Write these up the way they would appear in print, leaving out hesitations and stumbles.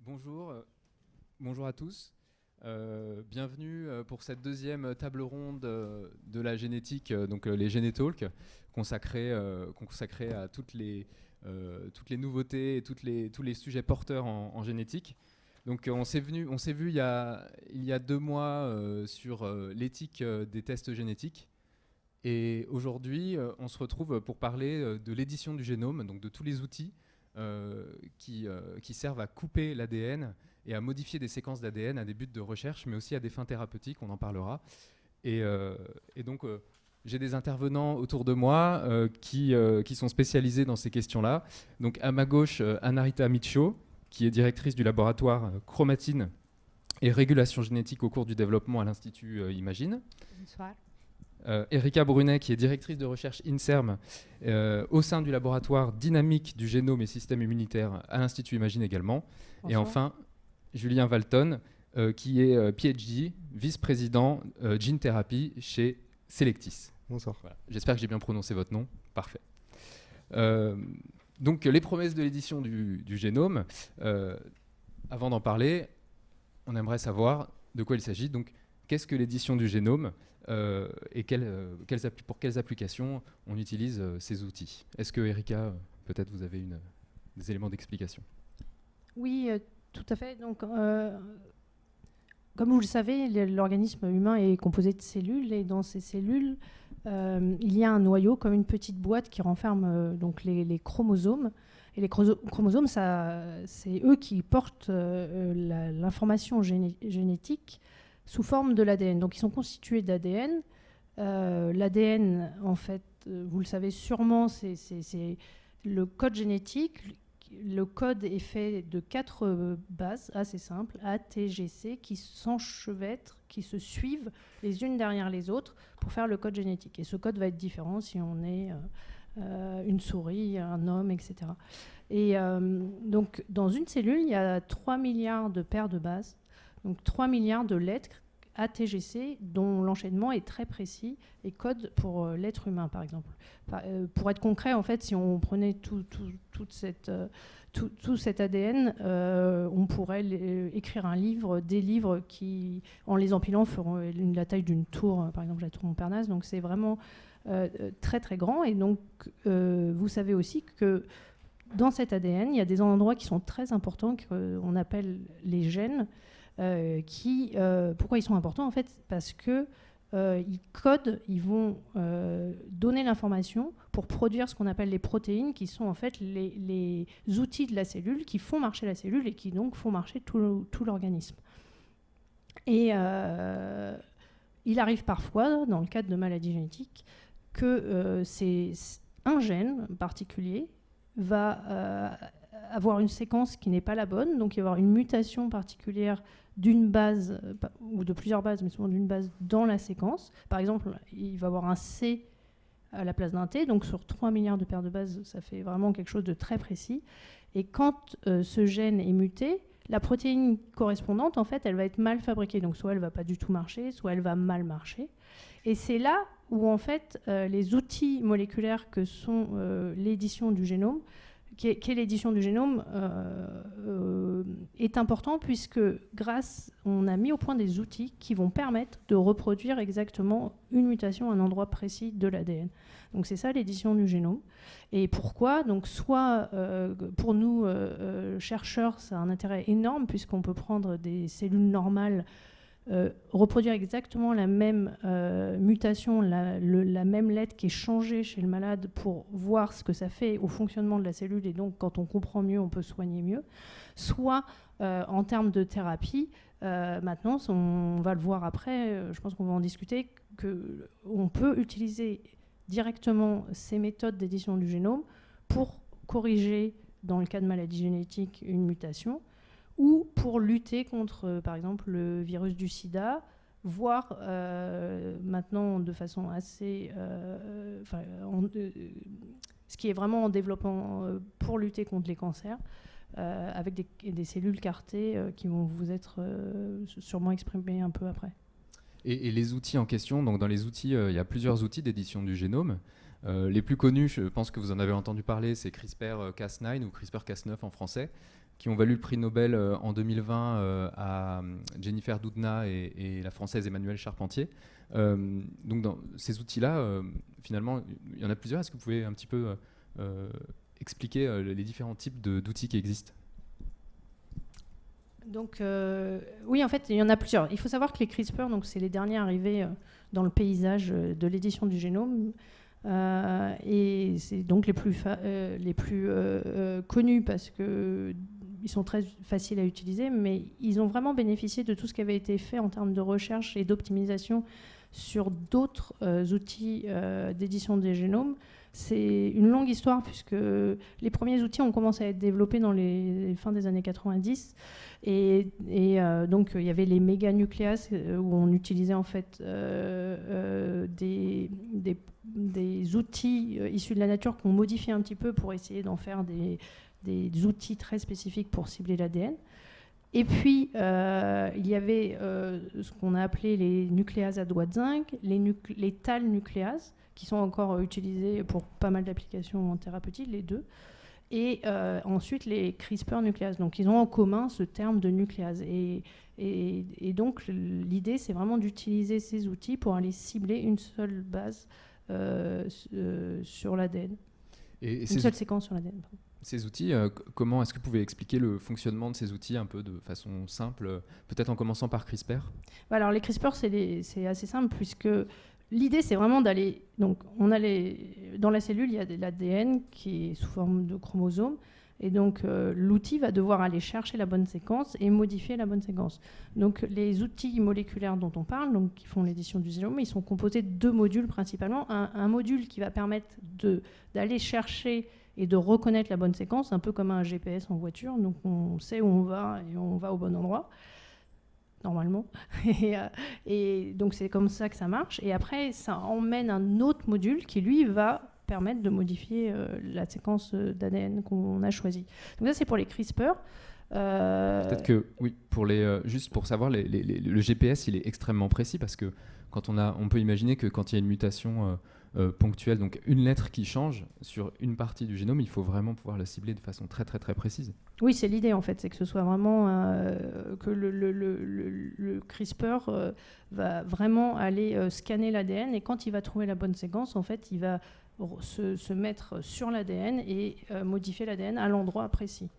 Bonjour à tous. Bienvenue pour cette deuxième table ronde de la génétique, donc les Génétalks, consacrée à toutes les nouveautés et tous les sujets porteurs en génétique. Donc on s'est vu il y a 2 mois sur l'éthique des tests génétiques. Et aujourd'hui, on se retrouve pour parler de l'édition du génome, donc de tous les outils qui servent à couper l'ADN et à modifier des séquences d'ADN à des buts de recherche, mais aussi à des fins thérapeutiques, on en parlera. Et donc, j'ai des intervenants autour de moi qui sont spécialisés dans ces questions-là. Donc, à ma gauche, Anarita Micho, qui est directrice du laboratoire chromatine et régulation génétique au cours du développement à l'Institut Imagine. Bonsoir. Erika Brunet, qui est directrice de recherche INSERM au sein du laboratoire dynamique du génome et système immunitaire à l'Institut Imagine également. Bonsoir. Et enfin, Julien Valton, qui est PhD, vice-président Gene Therapy chez Selectis. Bonsoir. Voilà. J'espère que j'ai bien prononcé votre nom. Parfait. Donc, les promesses de l'édition du génome. Avant d'en parler, on aimerait savoir de quoi il s'agit. Donc, qu'est-ce que l'édition du génome et pour quelles applications on utilise ces outils? Est-ce que, Erika, peut-être vous avez des éléments d'explication? Oui, tout à fait. Donc, comme vous le savez, l'organisme humain est composé de cellules, et dans ces cellules, il y a un noyau comme une petite boîte qui renferme donc les chromosomes. Et les chromosomes, c'est eux qui portent l'information génétique sous forme de l'ADN. Donc ils sont constitués d'ADN. L'ADN, en fait, vous le savez sûrement, c'est le code génétique. Le code est fait de 4 bases assez simples, A, T, G, C, qui s'enchevêtrent, qui se suivent les unes derrière les autres pour faire le code génétique. Et ce code va être différent si on est une souris, un homme, etc. Et donc dans une cellule, il y a 3 milliards de paires de bases. Donc 3 milliards de lettres ATGC dont l'enchaînement est très précis et code pour l'être humain, par exemple. Pour être concret, en fait, si on prenait tout cet ADN, on pourrait écrire un livre, des livres qui, en les empilant, feront la taille d'une tour, par exemple la tour Montparnasse. Donc c'est vraiment très très grand. Et donc vous savez aussi que dans cet ADN, il y a des endroits qui sont très importants qu'on appelle les gènes. Pourquoi ils sont importants en fait? Parce que ils codent, ils vont donner l'information pour produire ce qu'on appelle les protéines, qui sont en fait les outils de la cellule, qui font marcher la cellule et qui donc font marcher tout l'organisme. Et il arrive parfois, dans le cadre de maladies génétiques, que c'est un gène particulier va avoir une séquence qui n'est pas la bonne, donc il va y avoir une mutation particulière d'une base, ou de plusieurs bases, mais souvent d'une base dans la séquence. Par exemple, il va y avoir un C à la place d'un T, donc sur 3 milliards de paires de bases, ça fait vraiment quelque chose de très précis. Et quand ce gène est muté, la protéine correspondante, en fait, elle va être mal fabriquée. Donc soit elle ne va pas du tout marcher, soit elle va mal marcher. Et c'est là où, en fait, les outils moléculaires que sont l'édition du génome, qu'est l'édition du génome, est important, puisque on a mis au point des outils qui vont permettre de reproduire exactement une mutation à un endroit précis de l'ADN. Donc c'est ça l'édition du génome. Et pourquoi? Donc soit pour nous, chercheurs, ça a un intérêt énorme, puisqu'on peut prendre des cellules normales, reproduire exactement la même mutation, la même lettre qui est changée chez le malade pour voir ce que ça fait au fonctionnement de la cellule, et donc quand on comprend mieux, on peut soigner mieux. Soit en termes de thérapie, maintenant, on va le voir après, je pense qu'on va en discuter, qu'on peut utiliser directement ces méthodes d'édition du génome pour corriger, dans le cas de maladie génétique, une mutation, ou pour lutter contre, par exemple, le virus du sida, voire maintenant de façon assez... ce qui est vraiment en développement pour lutter contre les cancers, avec des cellules CAR-T qui vont vous être sûrement exprimées un peu après. Et les outils en question, donc dans les outils, il y a plusieurs outils d'édition du génome. Les plus connus, je pense que vous en avez entendu parler, c'est CRISPR-Cas9 ou CRISPR-Cas9 en français. qui ont valu le prix Nobel en 2020 à Jennifer Doudna et la Française Emmanuelle Charpentier. Donc dans ces outils-là, finalement, il y en a plusieurs. Est-ce que vous pouvez un petit peu expliquer les différents types d'outils qui existent ? Donc, oui, en fait, il y en a plusieurs. Il faut savoir que les CRISPR, donc, c'est les derniers arrivés dans le paysage de l'édition du génome. Et c'est donc les plus connus parce qu'ils sont très faciles à utiliser, mais ils ont vraiment bénéficié de tout ce qui avait été fait en termes de recherche et d'optimisation sur d'autres outils d'édition des génomes. C'est une longue histoire puisque les premiers outils ont commencé à être développés dans les fins des années 90 et donc il y avait les méganucléases où on utilisait en fait des outils issus de la nature qu'on modifiait un petit peu pour essayer d'en faire des outils très spécifiques pour cibler l'ADN. Et puis, il y avait ce qu'on a appelé les nucléases à doigts de zinc, les TAL nucléases, qui sont encore utilisées pour pas mal d'applications en thérapeutique, les deux. Et ensuite, les CRISPR nucléases. Donc, ils ont en commun ce terme de nucléase. Et donc, l'idée, c'est vraiment d'utiliser ces outils pour aller cibler une seule base sur l'ADN. Une seule séquence sur l'ADN. Ces outils, comment est-ce que vous pouvez expliquer le fonctionnement de ces outils un peu de façon simple, peut-être en commençant par CRISPR ? Alors les CRISPR, c'est assez simple puisque l'idée c'est vraiment d'aller... Donc dans la cellule, il y a de l'ADN qui est sous forme de chromosomes et donc l'outil va devoir aller chercher la bonne séquence et modifier la bonne séquence. Donc les outils moléculaires dont on parle, donc, qui font l'édition du génome, ils sont composés de deux modules principalement. Un module qui va permettre d'aller chercher et de reconnaître la bonne séquence, un peu comme un GPS en voiture. Donc on sait où on va et on va au bon endroit, normalement. Et donc c'est comme ça que ça marche. Et après, ça emmène un autre module qui, lui, va permettre de modifier la séquence d'ADN qu'on a choisie. Donc ça, c'est pour les CRISPR. Peut-être que, oui, juste pour savoir, le GPS, il est extrêmement précis parce que on peut imaginer que quand il y a une mutation ponctuelle, donc une lettre qui change sur une partie du génome, il faut vraiment pouvoir la cibler de façon très très très précise. Oui, c'est l'idée en fait, c'est que ce soit vraiment que le CRISPR va vraiment aller scanner l'ADN et quand il va trouver la bonne séquence, en fait, il va se mettre sur l'ADN et modifier l'ADN à l'endroit précis.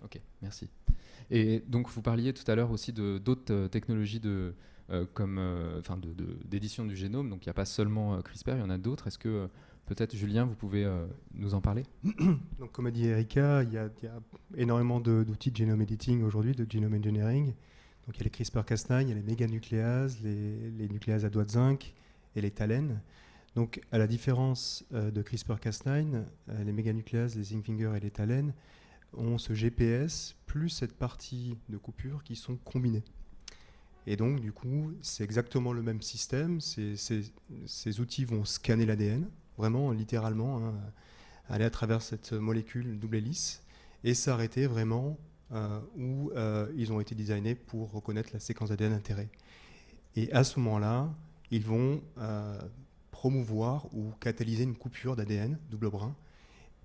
Ok, merci. Et donc vous parliez tout à l'heure aussi d'autres technologies d'édition du génome, donc il n'y a pas seulement CRISPR, il y en a d'autres. Est-ce que peut-être Julien, vous pouvez nous en parler ? Donc, comme a dit Erika, il y a énormément d'outils de genome editing aujourd'hui, de genome engineering. Donc il y a les CRISPR-Cas9, il y a les méganucléases, les nucléases à doigts de zinc et les TALEN. Donc à la différence de CRISPR-Cas9, les méganucléases, les zinc finger et les TALEN ont ce GPS plus cette partie de coupure qui sont combinées. Et donc, du coup, c'est exactement le même système. Ces outils vont scanner l'ADN, vraiment, littéralement, hein, aller à travers cette molécule double hélice et s'arrêter vraiment où ils ont été designés pour reconnaître la séquence ADN intérêt. Et à ce moment-là, ils vont promouvoir ou catalyser une coupure d'ADN double brin.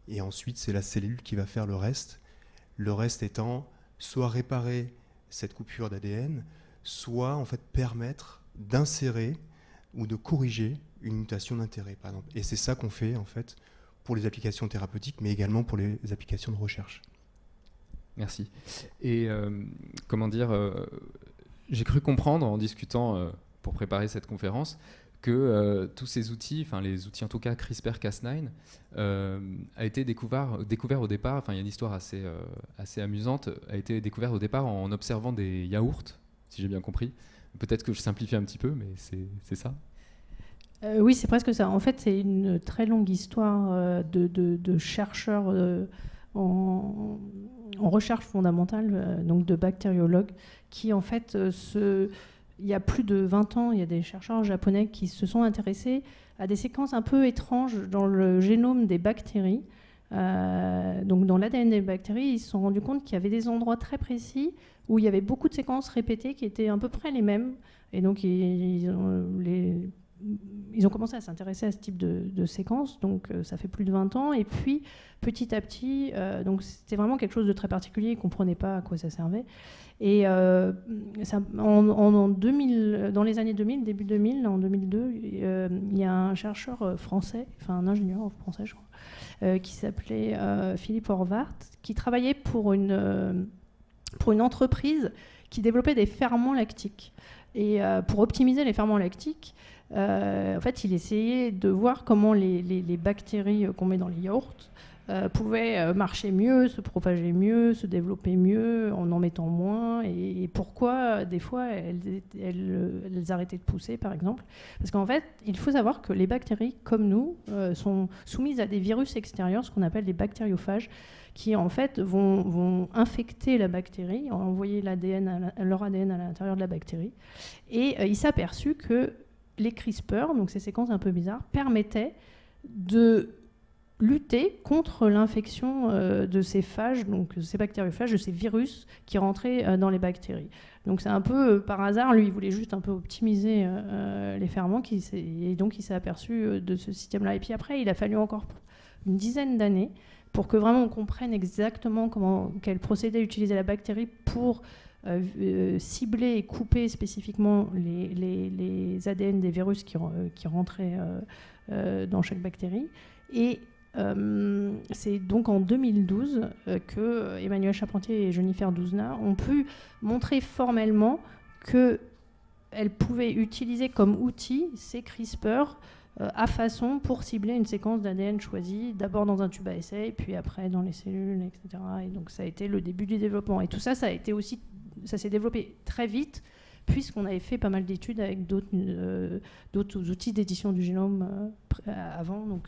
Et ensuite, c'est la cellule qui va faire le reste. Le reste étant soit réparer cette coupure d'ADN, soit en fait permettre d'insérer ou de corriger une mutation d'intérêt, par exemple. Et c'est ça qu'on fait en fait pour les applications thérapeutiques, mais également pour les applications de recherche. Merci. Et j'ai cru comprendre en discutant pour préparer cette conférence que tous ces outils, enfin les outils en tout cas CRISPR-Cas9, a été découvert au départ, enfin il y a une histoire assez amusante, a été découvert au départ en observant des yaourts, si j'ai bien compris. Peut-être que je simplifie un petit peu, mais c'est ça. Oui, c'est presque ça. En fait, c'est une très longue histoire de chercheurs en recherche fondamentale, donc de bactériologues, qui en fait il y a plus de 20 ans, il y a des chercheurs japonais qui se sont intéressés à des séquences un peu étranges dans le génome des bactéries. Donc dans l'ADN des bactéries, ils se sont rendus compte qu'il y avait des endroits très précis où il y avait beaucoup de séquences répétées qui étaient à peu près les mêmes. Et donc les ils ont commencé à s'intéresser à ce type de séquences, donc ça fait plus de 20 ans. Et puis, petit à petit, donc c'était vraiment quelque chose de très particulier, ils ne comprenaient pas à quoi ça servait. Et en 2000, dans les années 2000, début 2000, en 2002, il y a un chercheur français, enfin un ingénieur français, je crois, qui s'appelait Philippe Horvath, qui travaillait pour une entreprise qui développait des ferments lactiques. Et pour optimiser les ferments lactiques, en fait, il essayait de voir comment les bactéries qu'on met dans les yaourts pouvaient marcher mieux, se propager mieux, se développer mieux en mettant moins, et pourquoi des fois elles arrêtaient de pousser, par exemple. Parce qu'en fait, il faut savoir que les bactéries, comme nous, sont soumises à des virus extérieurs, ce qu'on appelle les bactériophages, qui en fait vont infecter la bactérie, envoyer leur ADN à l'intérieur de la bactérie. Et il s'est aperçu que les CRISPR, donc ces séquences un peu bizarres, permettaient de lutter contre l'infection de ces phages, donc ces bactériophages, de ces virus qui rentraient dans les bactéries. Donc c'est un peu par hasard, lui il voulait juste un peu optimiser les ferments, et donc il s'est aperçu de ce système-là. Et puis après, il a fallu encore une dizaine d'années pour que vraiment on comprenne exactement quel procédé utilisait la bactérie pour cibler et couper spécifiquement les ADN des virus qui rentraient dans chaque bactérie. Et c'est donc en 2012 que Emmanuelle Charpentier et Jennifer Doudna ont pu montrer formellement qu'elles pouvaient utiliser comme outil ces CRISPR à façon pour cibler une séquence d'ADN choisie, d'abord dans un tube à essai, puis après dans les cellules, etc. Et donc ça a été le début du développement. Et tout ça, ça s'est développé très vite, puisqu'on avait fait pas mal d'études avec d'autres outils d'édition du génome avant, donc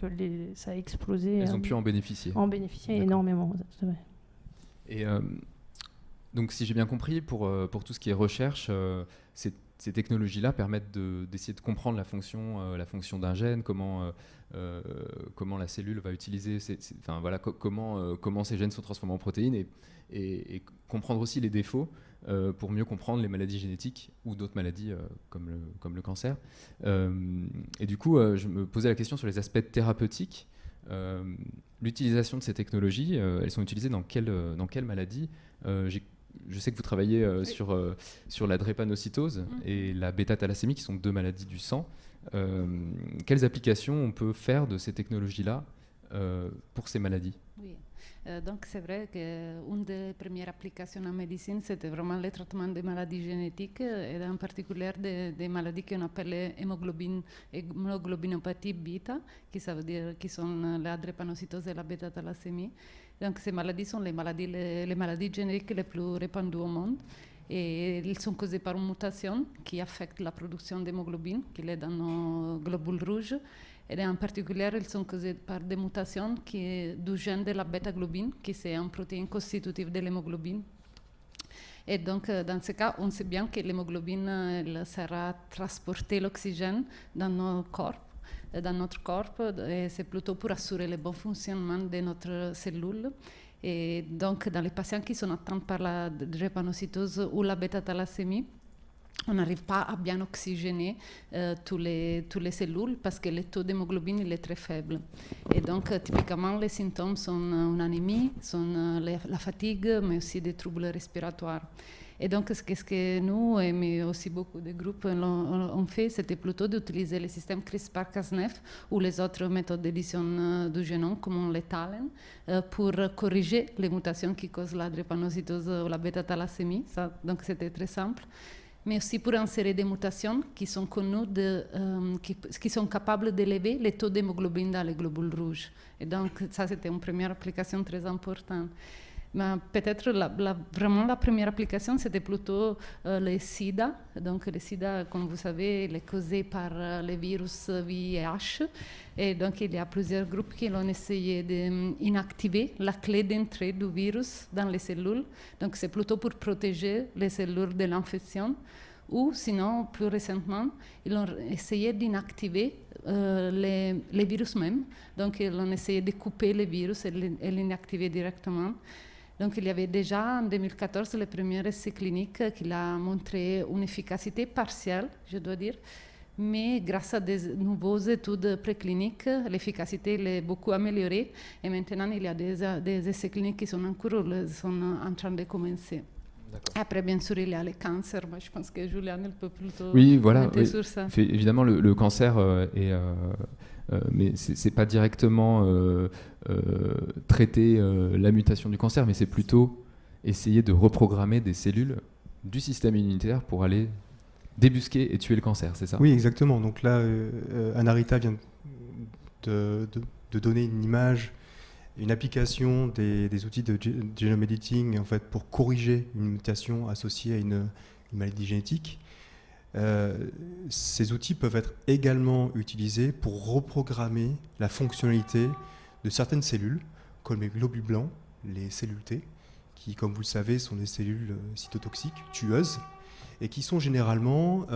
ça a explosé. Elles ont pu en bénéficier. En bénéficier énormément, c'est vrai. Et donc si j'ai bien compris, pour tout ce qui est recherche, ces technologies-là permettent d'essayer de comprendre la fonction d'un gène, comment la cellule va utiliser, comment ces gènes sont transformés en protéines, et comprendre aussi les défauts pour mieux comprendre les maladies génétiques ou d'autres maladies comme le cancer. Et du coup, je me posais la question sur les aspects thérapeutiques. L'utilisation de ces technologies, elles sont utilisées dans quelle maladie? Je sais que vous travaillez sur la drépanocytose et la bêta-thalassémie, qui sont deux maladies du sang. Quelles applications on peut faire de ces technologies-là pour ces maladies? Oui. Donc c'est vrai qu'une des premières applications en médecine, c'était vraiment le traitement des maladies génétiques, et en particulier des maladies qu'on appelle hémoglobinopathie bêta, ça veut dire qui sont la drépanocytose et la bêta-thalassémie. Donc ces maladies sont les maladies génétiques les plus répandues au monde. Et ils sont causés par une mutation qui affecte la production d'hémoglobine, qui est dans nos globules rouges. Et en particulier, ils sont causés par des mutations du gène de la bêta-globine, qui est une protéine constitutive de l'hémoglobine. Et donc, dans ce cas, on sait bien que l'hémoglobine sera transporter l'oxygène dans notre corps, et c'est plutôt pour assurer le bon fonctionnement de notre cellule. Et donc, dans les patients qui sont atteints par la drépanocytose ou la bêta-thalassémie, on n'arrive pas à bien oxygéner tous les cellules parce que le taux d'hémoglobine il est très faible. Et donc, typiquement, les symptômes sont une anémie, sont la fatigue, mais aussi des troubles respiratoires. Et donc, ce que nous, mais aussi beaucoup de groupes ont fait, c'était plutôt d'utiliser le système CRISPR-Cas9 ou les autres méthodes d'édition du génome, comme les TALEN, pour corriger les mutations qui causent la drépanocytose ou la bêta-thalassémie. Donc, c'était très simple. Mais aussi pour insérer des mutations qui sont connues, qui sont capables d'élever les taux d'hémoglobine dans les globules rouges. Et donc, ça, c'était une première application très importante. Mais peut-être vraiment la première application, c'était plutôt le SIDA. Donc le SIDA, comme vous savez, il est causé par le virus VIH. Et donc il y a plusieurs groupes qui ont essayé d'inactiver la clé d'entrée du virus dans les cellules. Donc c'est plutôt pour protéger les cellules de l'infection. Ou sinon, plus récemment, ils ont essayé d'inactiver les virus même. Donc ils ont essayé de couper les virus et l'inactiver directement. Donc, il y avait déjà en 2014 le premier essai clinique qui a montré une efficacité partielle, je dois dire, Mais grâce à des nouvelles études précliniques, l'efficacité est beaucoup améliorée. Et maintenant, il y a des essais cliniques qui sont en cours, sont en train de commencer. Après, bien sûr, il y a les cancers. Moi, je pense que Juliane elle peut plutôt commenter sur ça. Évidemment, le cancer mais c'est pas directement traiter la mutation du cancer, mais c'est plutôt essayer de reprogrammer des cellules du système immunitaire pour aller débusquer et tuer le cancer, c'est ça? Oui, exactement. Donc là, Anarita vient de donner une image, une application des outils de genome editing en fait, pour corriger une mutation associée à une maladie génétique. Ces outils peuvent être également utilisés pour reprogrammer la fonctionnalité de certaines cellules, comme les globules blancs, les cellules T, qui, comme vous le savez, sont des cellules cytotoxiques, tueuses, et qui sont généralement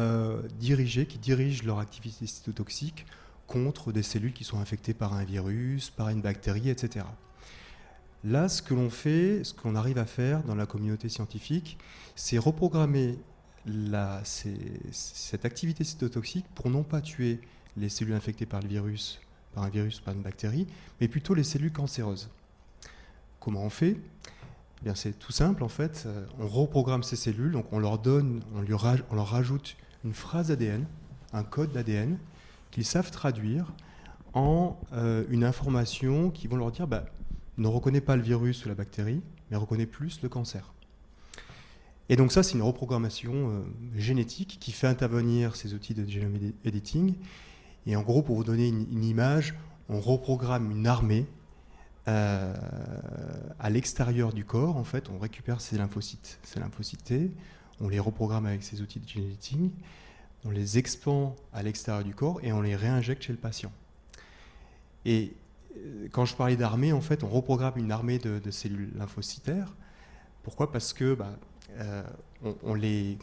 qui dirigent leur activité cytotoxique contre des cellules qui sont infectées par un virus, par une bactérie, etc. Là, ce que l'on fait, ce qu'on arrive à faire dans la communauté scientifique, c'est reprogrammer cette activité cytotoxique pour non pas tuer les cellules infectées par un virus, par une bactérie, mais plutôt les cellules cancéreuses. Comment on fait ? Eh bien, c'est tout simple en fait. On reprogramme ces cellules, donc on leur rajoute une phrase ADN, un code d'ADN qu'ils savent traduire en une information qui vont leur dire ne reconnaît pas le virus ou la bactérie, mais reconnaît plus le cancer. Et donc ça, c'est une reprogrammation génétique qui fait intervenir ces outils de genome editing. Et en gros, pour vous donner une image, on reprogramme une armée à l'extérieur du corps. En fait, on récupère ces lymphocytes T, on les reprogramme avec ces outils de genome editing, on les expand à l'extérieur du corps et on les réinjecte chez le patient. Et quand je parlais d'armée, en fait, on reprogramme une armée de cellules lymphocytaires. Pourquoi ? Parce que on les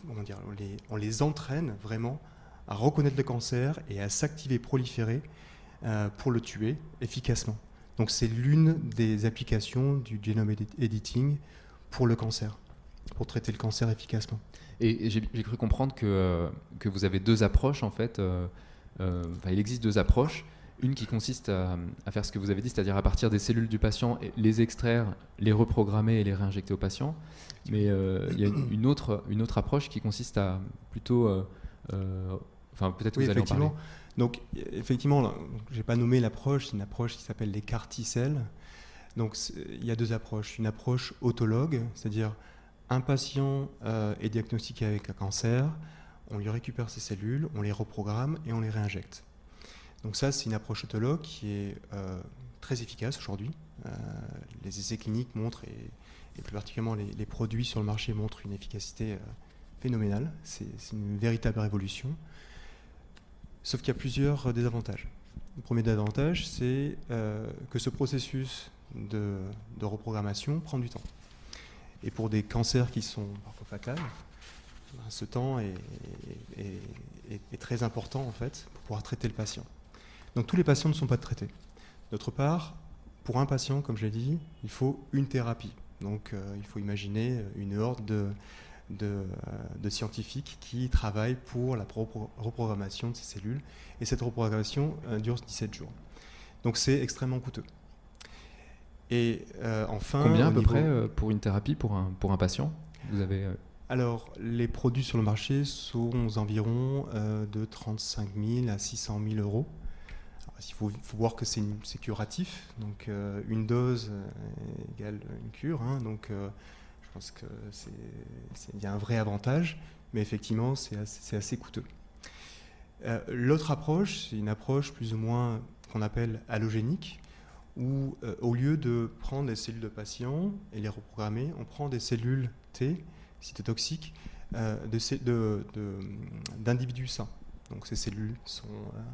entraîne vraiment à reconnaître le cancer et à s'activer, proliférer pour le tuer efficacement. Donc c'est l'une des applications du genome editing pour le cancer, pour traiter le cancer efficacement. Et j'ai cru comprendre que vous avez deux approches en fait. Il existe deux approches. Une qui consiste à faire ce que vous avez dit, c'est-à-dire à partir des cellules du patient, les extraire, les reprogrammer et les réinjecter au patient. Mais il y a une autre approche qui consiste à plutôt... peut-être que vous allez en parler. Donc, effectivement, je n'ai pas nommé l'approche, c'est une approche qui s'appelle les CAR T-cells. Donc, il y a deux approches. Une approche autologue, c'est-à-dire un patient est diagnostiqué avec un cancer, on lui récupère ses cellules, on les reprogramme et on les réinjecte. Donc ça, c'est une approche autologue qui est très efficace aujourd'hui. Les essais cliniques montrent, et plus particulièrement les produits sur le marché montrent une efficacité phénoménale. C'est une véritable révolution. Sauf qu'il y a plusieurs désavantages. Le premier désavantage, c'est que ce processus de reprogrammation prend du temps. Et pour des cancers qui sont parfois fatals, ce temps est très important en fait pour pouvoir traiter le patient. Donc tous les patients ne sont pas traités. D'autre part, pour un patient, comme je l'ai dit, il faut une thérapie. Donc il faut imaginer une horde de scientifiques qui travaillent pour la reprogrammation de ces cellules. Et cette reprogrammation dure 17 jours. Donc c'est extrêmement coûteux. Et enfin... Combien à peu près pour une thérapie pour un patient vous avez, Alors, les produits sur le marché sont aux environs de 35 000 à 600 000 euros. Il faut voir que c'est curatif, donc une dose égale une cure, hein, donc je pense qu'il y a un vrai avantage, mais effectivement c'est assez coûteux. L'autre approche, c'est une approche plus ou moins qu'on appelle allogénique, où au lieu de prendre des cellules de patients et les reprogrammer, on prend des cellules T, cytotoxiques, d'individus sains. Donc ces cellules sont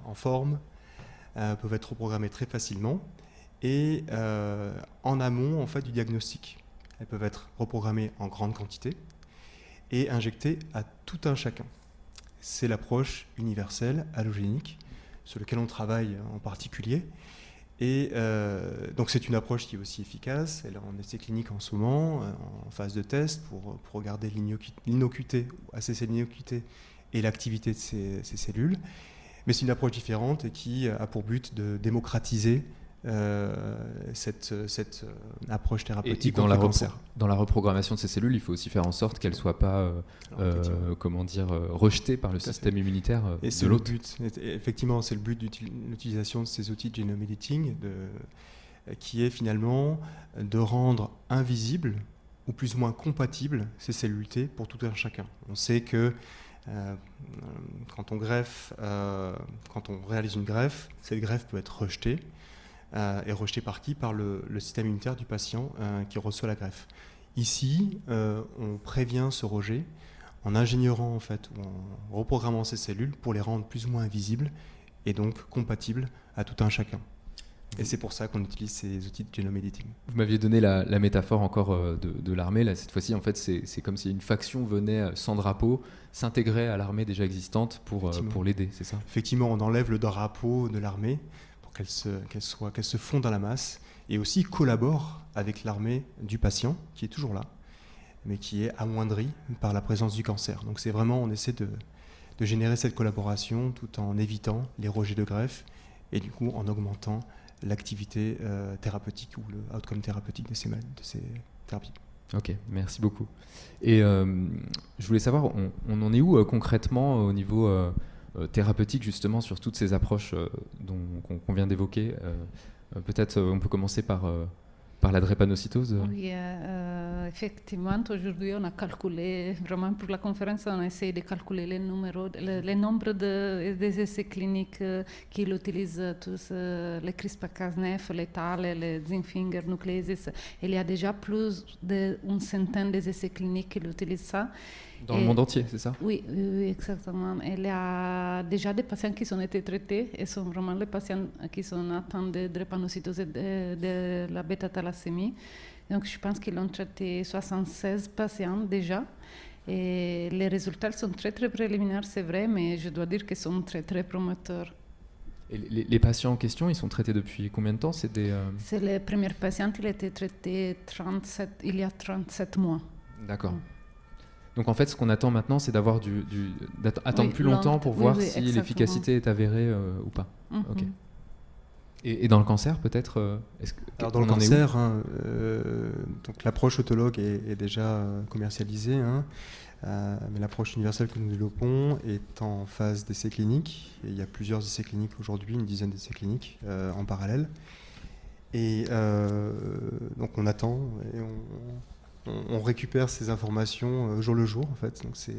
en forme, peuvent être reprogrammées très facilement et en amont en fait, du diagnostic. Elles peuvent être reprogrammées en grande quantité et injectées à tout un chacun. C'est l'approche universelle, allogénique, sur laquelle on travaille en particulier. Et donc c'est une approche qui est aussi efficace. Elle est en essai clinique en ce moment, en phase de test pour regarder l'innocuité, assesser l'innocuité et l'activité de ces cellules. Mais c'est une approche différente et qui a pour but de démocratiser cette approche thérapeutique dans contre le cancer. Dans la reprogrammation de ces cellules, il faut aussi faire en sorte qu'elles ne soient pas rejetées par le système immunitaire et de l'autre. Effectivement, c'est le but de l'utilisation de ces outils de genome editing, qui est finalement de rendre invisibles ou plus ou moins compatibles ces cellules T pour tout un chacun. On sait que quand on réalise une greffe, cette greffe peut être rejetée. Et rejetée par qui? Par le système immunitaire du patient qui reçoit la greffe. Ici, on prévient ce rejet en ingénieurant en fait, ou en reprogrammant ces cellules pour les rendre plus ou moins invisibles et donc compatibles à tout un chacun. Et c'est pour ça qu'on utilise ces outils de genome editing. Vous m'aviez donné la métaphore encore de l'armée. Là, cette fois-ci, en fait, c'est comme si une faction venait sans drapeau s'intégrer à l'armée déjà existante pour l'aider, c'est ça? Effectivement, on enlève le drapeau de l'armée pour qu'elle se fonde dans la masse et aussi collabore avec l'armée du patient qui est toujours là, mais qui est amoindrie par la présence du cancer. Donc c'est vraiment, on essaie de générer cette collaboration tout en évitant les rejets de greffe et du coup en augmentant l'activité thérapeutique ou le outcome thérapeutique de ces thérapies. Ok, merci beaucoup. Et je voulais savoir, on en est où concrètement au niveau thérapeutique justement sur toutes ces approches qu'on vient d'évoquer? Peut-être on peut commencer par la drépanocytose. Oui, effectivement, aujourd'hui on a calculé, vraiment pour la conférence, on a essayé de calculer les nombres des essais cliniques qu'ils utilisent tous, les CRISPR-Cas9, les TAL, les zinc finger nucléases. Il y a déjà plus d'une centaine d'essais cliniques qui utilisent ça. Dans le monde entier, c'est ça? Oui, exactement. Il y a déjà des patients qui ont été traités et sont vraiment les patients qui sont atteints de drépanocytose de la bêta-thalassémie. Donc, je pense qu'ils ont traité 76 patients déjà. Et les résultats sont très, très préliminaires, c'est vrai, mais je dois dire qu'ils sont très, très promoteurs. Et les patients en question, ils sont traités depuis combien de temps? C'est les premiers patients, ils étaient traités il y a 37 mois. D'accord. Donc en fait, ce qu'on attend maintenant, c'est d'attendre plus longtemps pour voir si l'efficacité est avérée ou pas. Okay. Et dans le cancer, peut-être Alors dans le cancer, donc l'approche autologue est déjà commercialisée, mais l'approche universelle que nous développons est en phase d'essais cliniques. Et il y a plusieurs essais cliniques aujourd'hui, une dizaine d'essais cliniques en parallèle. Et donc on attend et on récupère ces informations jour le jour, en fait. Donc ça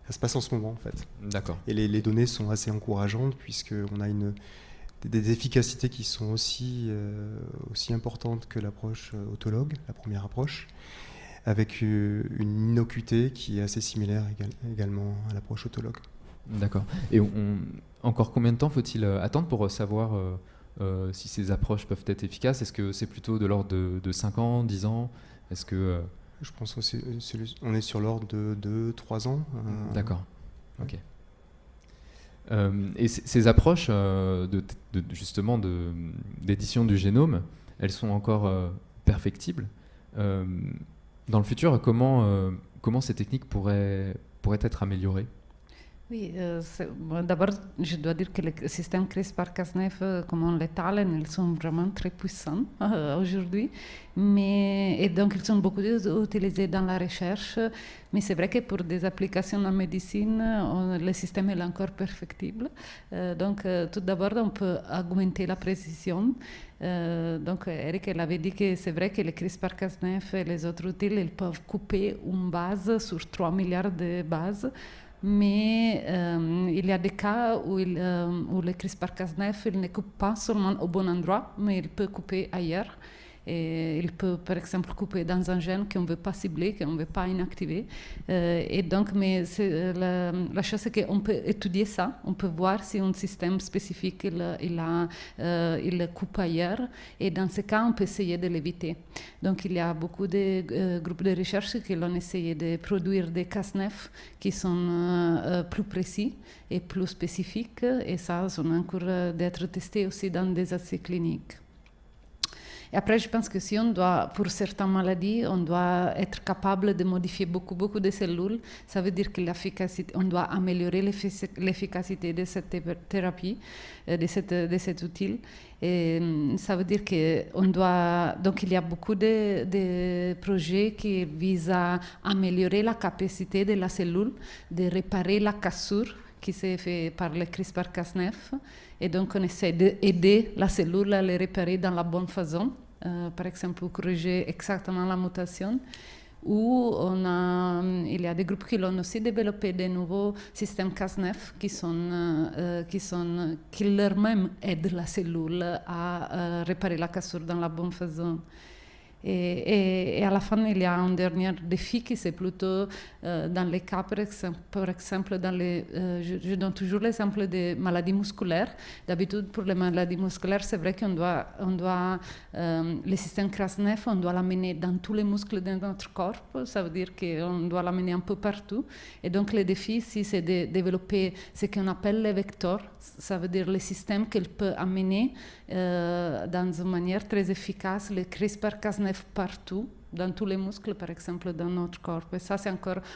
se passe en ce moment, en fait. D'accord. Et les données sont assez encourageantes puisqu'on a des efficacités qui sont aussi importantes que l'approche autologue, la première approche, avec une innocuité qui est assez similaire également à l'approche autologue. D'accord. Et encore combien de temps faut-il attendre pour savoir si ces approches peuvent être efficaces? Est-ce que c'est plutôt de l'ordre de 5 ans, 10 ans? Est-ce que je pense qu'on est sur l'ordre de 2-3 ans. D'accord. Ok. Et ces approches justement d'édition du génome, elles sont encore perfectibles. Dans le futur, comment ces techniques pourraient être améliorées? Oui, d'abord, je dois dire que les systèmes CRISPR-Cas9, comme les TALEN, ils sont vraiment très puissants aujourd'hui. Et donc, ils sont beaucoup utilisés dans la recherche. Mais c'est vrai que pour des applications en médecine, le système est encore perfectible. Donc, tout d'abord, on peut augmenter la précision. Donc, Eric avait dit que c'est vrai que les CRISPR-Cas9 et les autres outils, ils peuvent couper une base sur 3 milliards de bases. Mais il y a des cas où le CRISPR-Cas9 ne coupe pas seulement au bon endroit, mais il peut couper ailleurs. Et il peut, par exemple, couper dans un gène qu'on ne veut pas cibler, qu'on ne veut pas inactiver. Et donc, mais la chose, c'est qu'on peut étudier ça. On peut voir si un système spécifique, il coupe ailleurs. Et dans ce cas, on peut essayer de l'éviter. Donc, il y a beaucoup de groupes de recherche qui ont essayé de produire des Cas9 qui sont plus précis et plus spécifiques. Et ça, sont en cours d'être testés aussi dans des essais cliniques. Et après, je pense que si on doit, pour certaines maladies, on doit être capable de modifier beaucoup de cellules, ça veut dire que on doit améliorer l'efficacité de cette thérapie, de cet outil. Et ça veut dire qu'on doit... Donc, il y a beaucoup de projets qui visent à améliorer la capacité de la cellule, de réparer la cassure qui s'est faite par le CRISPR-Cas9. Et donc, on essaie d'aider la cellule à les réparer dans la bonne façon. Par exemple, pour corriger exactement la mutation. Ou il y a des groupes qui ont aussi développé des nouveaux systèmes Cas9 qui leur-même aident la cellule à réparer la cassure dans la bonne façon. Et à la fin, il y a un dernier défi qui c'est plutôt dans les cas, par exemple, je donne toujours l'exemple des maladies musculaires. D'habitude, pour les maladies musculaires, c'est vrai qu'on doit le système Cas9, on doit l'amener dans tous les muscles de notre corps. Ça veut dire qu'on doit l'amener un peu partout. Et donc, le défi ici, c'est de développer ce qu'on appelle les vecteurs. Ça veut dire les systèmes qu'elle peut amener dans une manière très efficace, le CRISPR-Cas9 partout, dans tous les muscles, par exemple, dans notre corps. Et ça,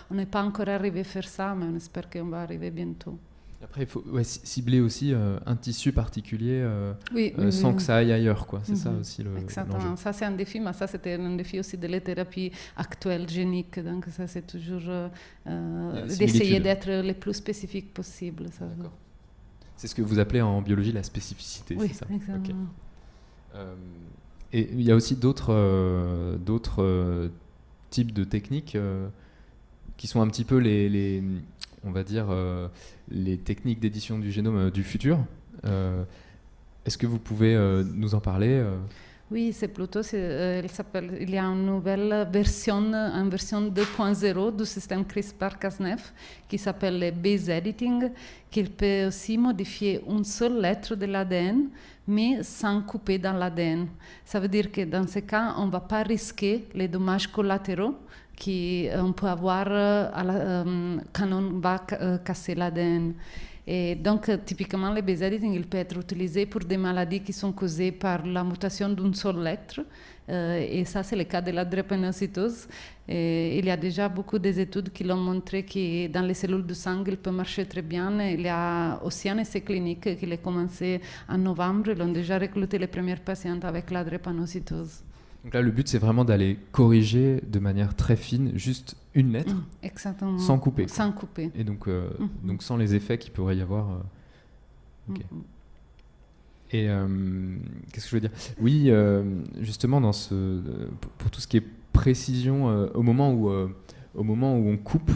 on n'est pas encore arrivé à faire ça, mais on espère qu'on va arriver bientôt. Après, il faut cibler aussi un tissu particulier sans que ça aille ailleurs, quoi. C'est ça aussi exactement. l'enjeu. Ça, c'est un défi, mais ça, c'était un défi aussi de la thérapie actuelle génique. Donc, ça, c'est toujours d'essayer d'être le plus spécifique possible. Ça. D'accord. C'est ce que vous appelez en biologie la spécificité, oui, c'est ça? Exactement. Okay. Et il y a aussi d'autres types de techniques qui sont un petit peu on va dire, les techniques d'édition du génome du futur. Est-ce que vous pouvez nous en parler Oui, c'est plutôt, il y a une nouvelle version 2.0 du système CRISPR-Cas9 qui s'appelle le base editing, qui peut aussi modifier une seule lettre de l'ADN, mais sans couper dans l'ADN. Ça veut dire que dans ce cas, on ne va pas risquer les dommages collatéraux qu'on peut avoir quand on va casser l'ADN. Et donc, typiquement, le base editing il peut être utilisé pour des maladies qui sont causées par la mutation d'une seule lettre. Et ça, c'est le cas de la drépanocytose. Et il y a déjà beaucoup d'études qui l'ont montré que dans les cellules du sang, il peut marcher très bien. Il y a aussi un essai clinique qui a commencé en novembre. Ils ont déjà recruté les premières patientes avec la drépanocytose. Donc là, le but, c'est vraiment d'aller corriger de manière très fine juste une lettre, exactement. Sans couper. Sans couper. Et donc, donc sans les effets qu'il pourrait y avoir. Okay. Et qu'est-ce que je veux dire? Oui, justement, pour tout ce qui est précision, au moment où on coupe,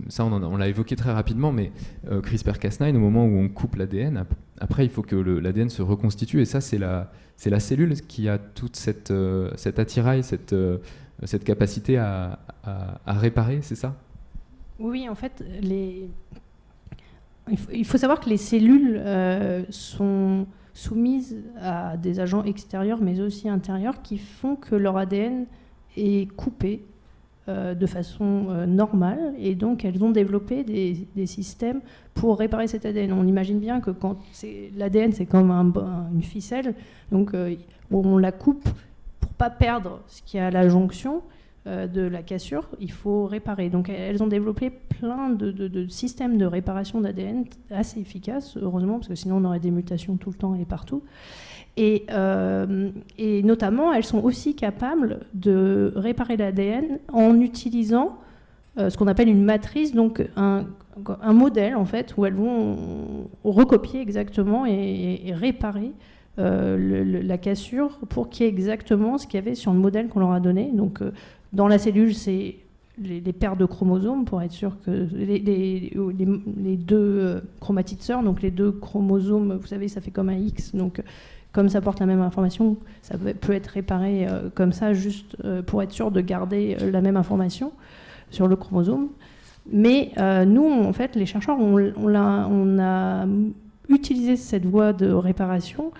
ça on l'a évoqué très rapidement, mais CRISPR-Cas9, au moment où on coupe l'ADN, après il faut que l'ADN se reconstitue, et ça c'est la cellule qui a toute cet attirail, cette capacité à réparer, c'est ça? Oui, en fait, il faut savoir que les cellules sont soumises à des agents extérieurs, mais aussi intérieurs, qui font que leur ADN est coupé de façon normale, et donc elles ont développé des systèmes pour réparer cet ADN. On imagine bien que quand l'ADN c'est comme une ficelle, donc on la coupe pour pas perdre ce qui est à la jonction de la cassure, il faut réparer. Donc elles ont développé plein de systèmes de réparation d'ADN assez efficaces, heureusement, parce que sinon on aurait des mutations tout le temps et partout. Et notamment, elles sont aussi capables de réparer l'ADN en utilisant ce qu'on appelle une matrice, donc un modèle en fait, où elles vont recopier exactement et réparer la cassure pour qu'il y ait exactement ce qu'il y avait sur le modèle qu'on leur a donné. Donc dans la cellule, c'est les paires de chromosomes pour être sûr que les deux chromatides sœurs, donc les deux chromosomes, vous savez, ça fait comme un X, donc comme ça porte la même information, ça peut être réparé comme ça, juste pour être sûr de garder la même information sur le chromosome. Mais nous, en fait, les chercheurs, on a utilisé cette voie de réparation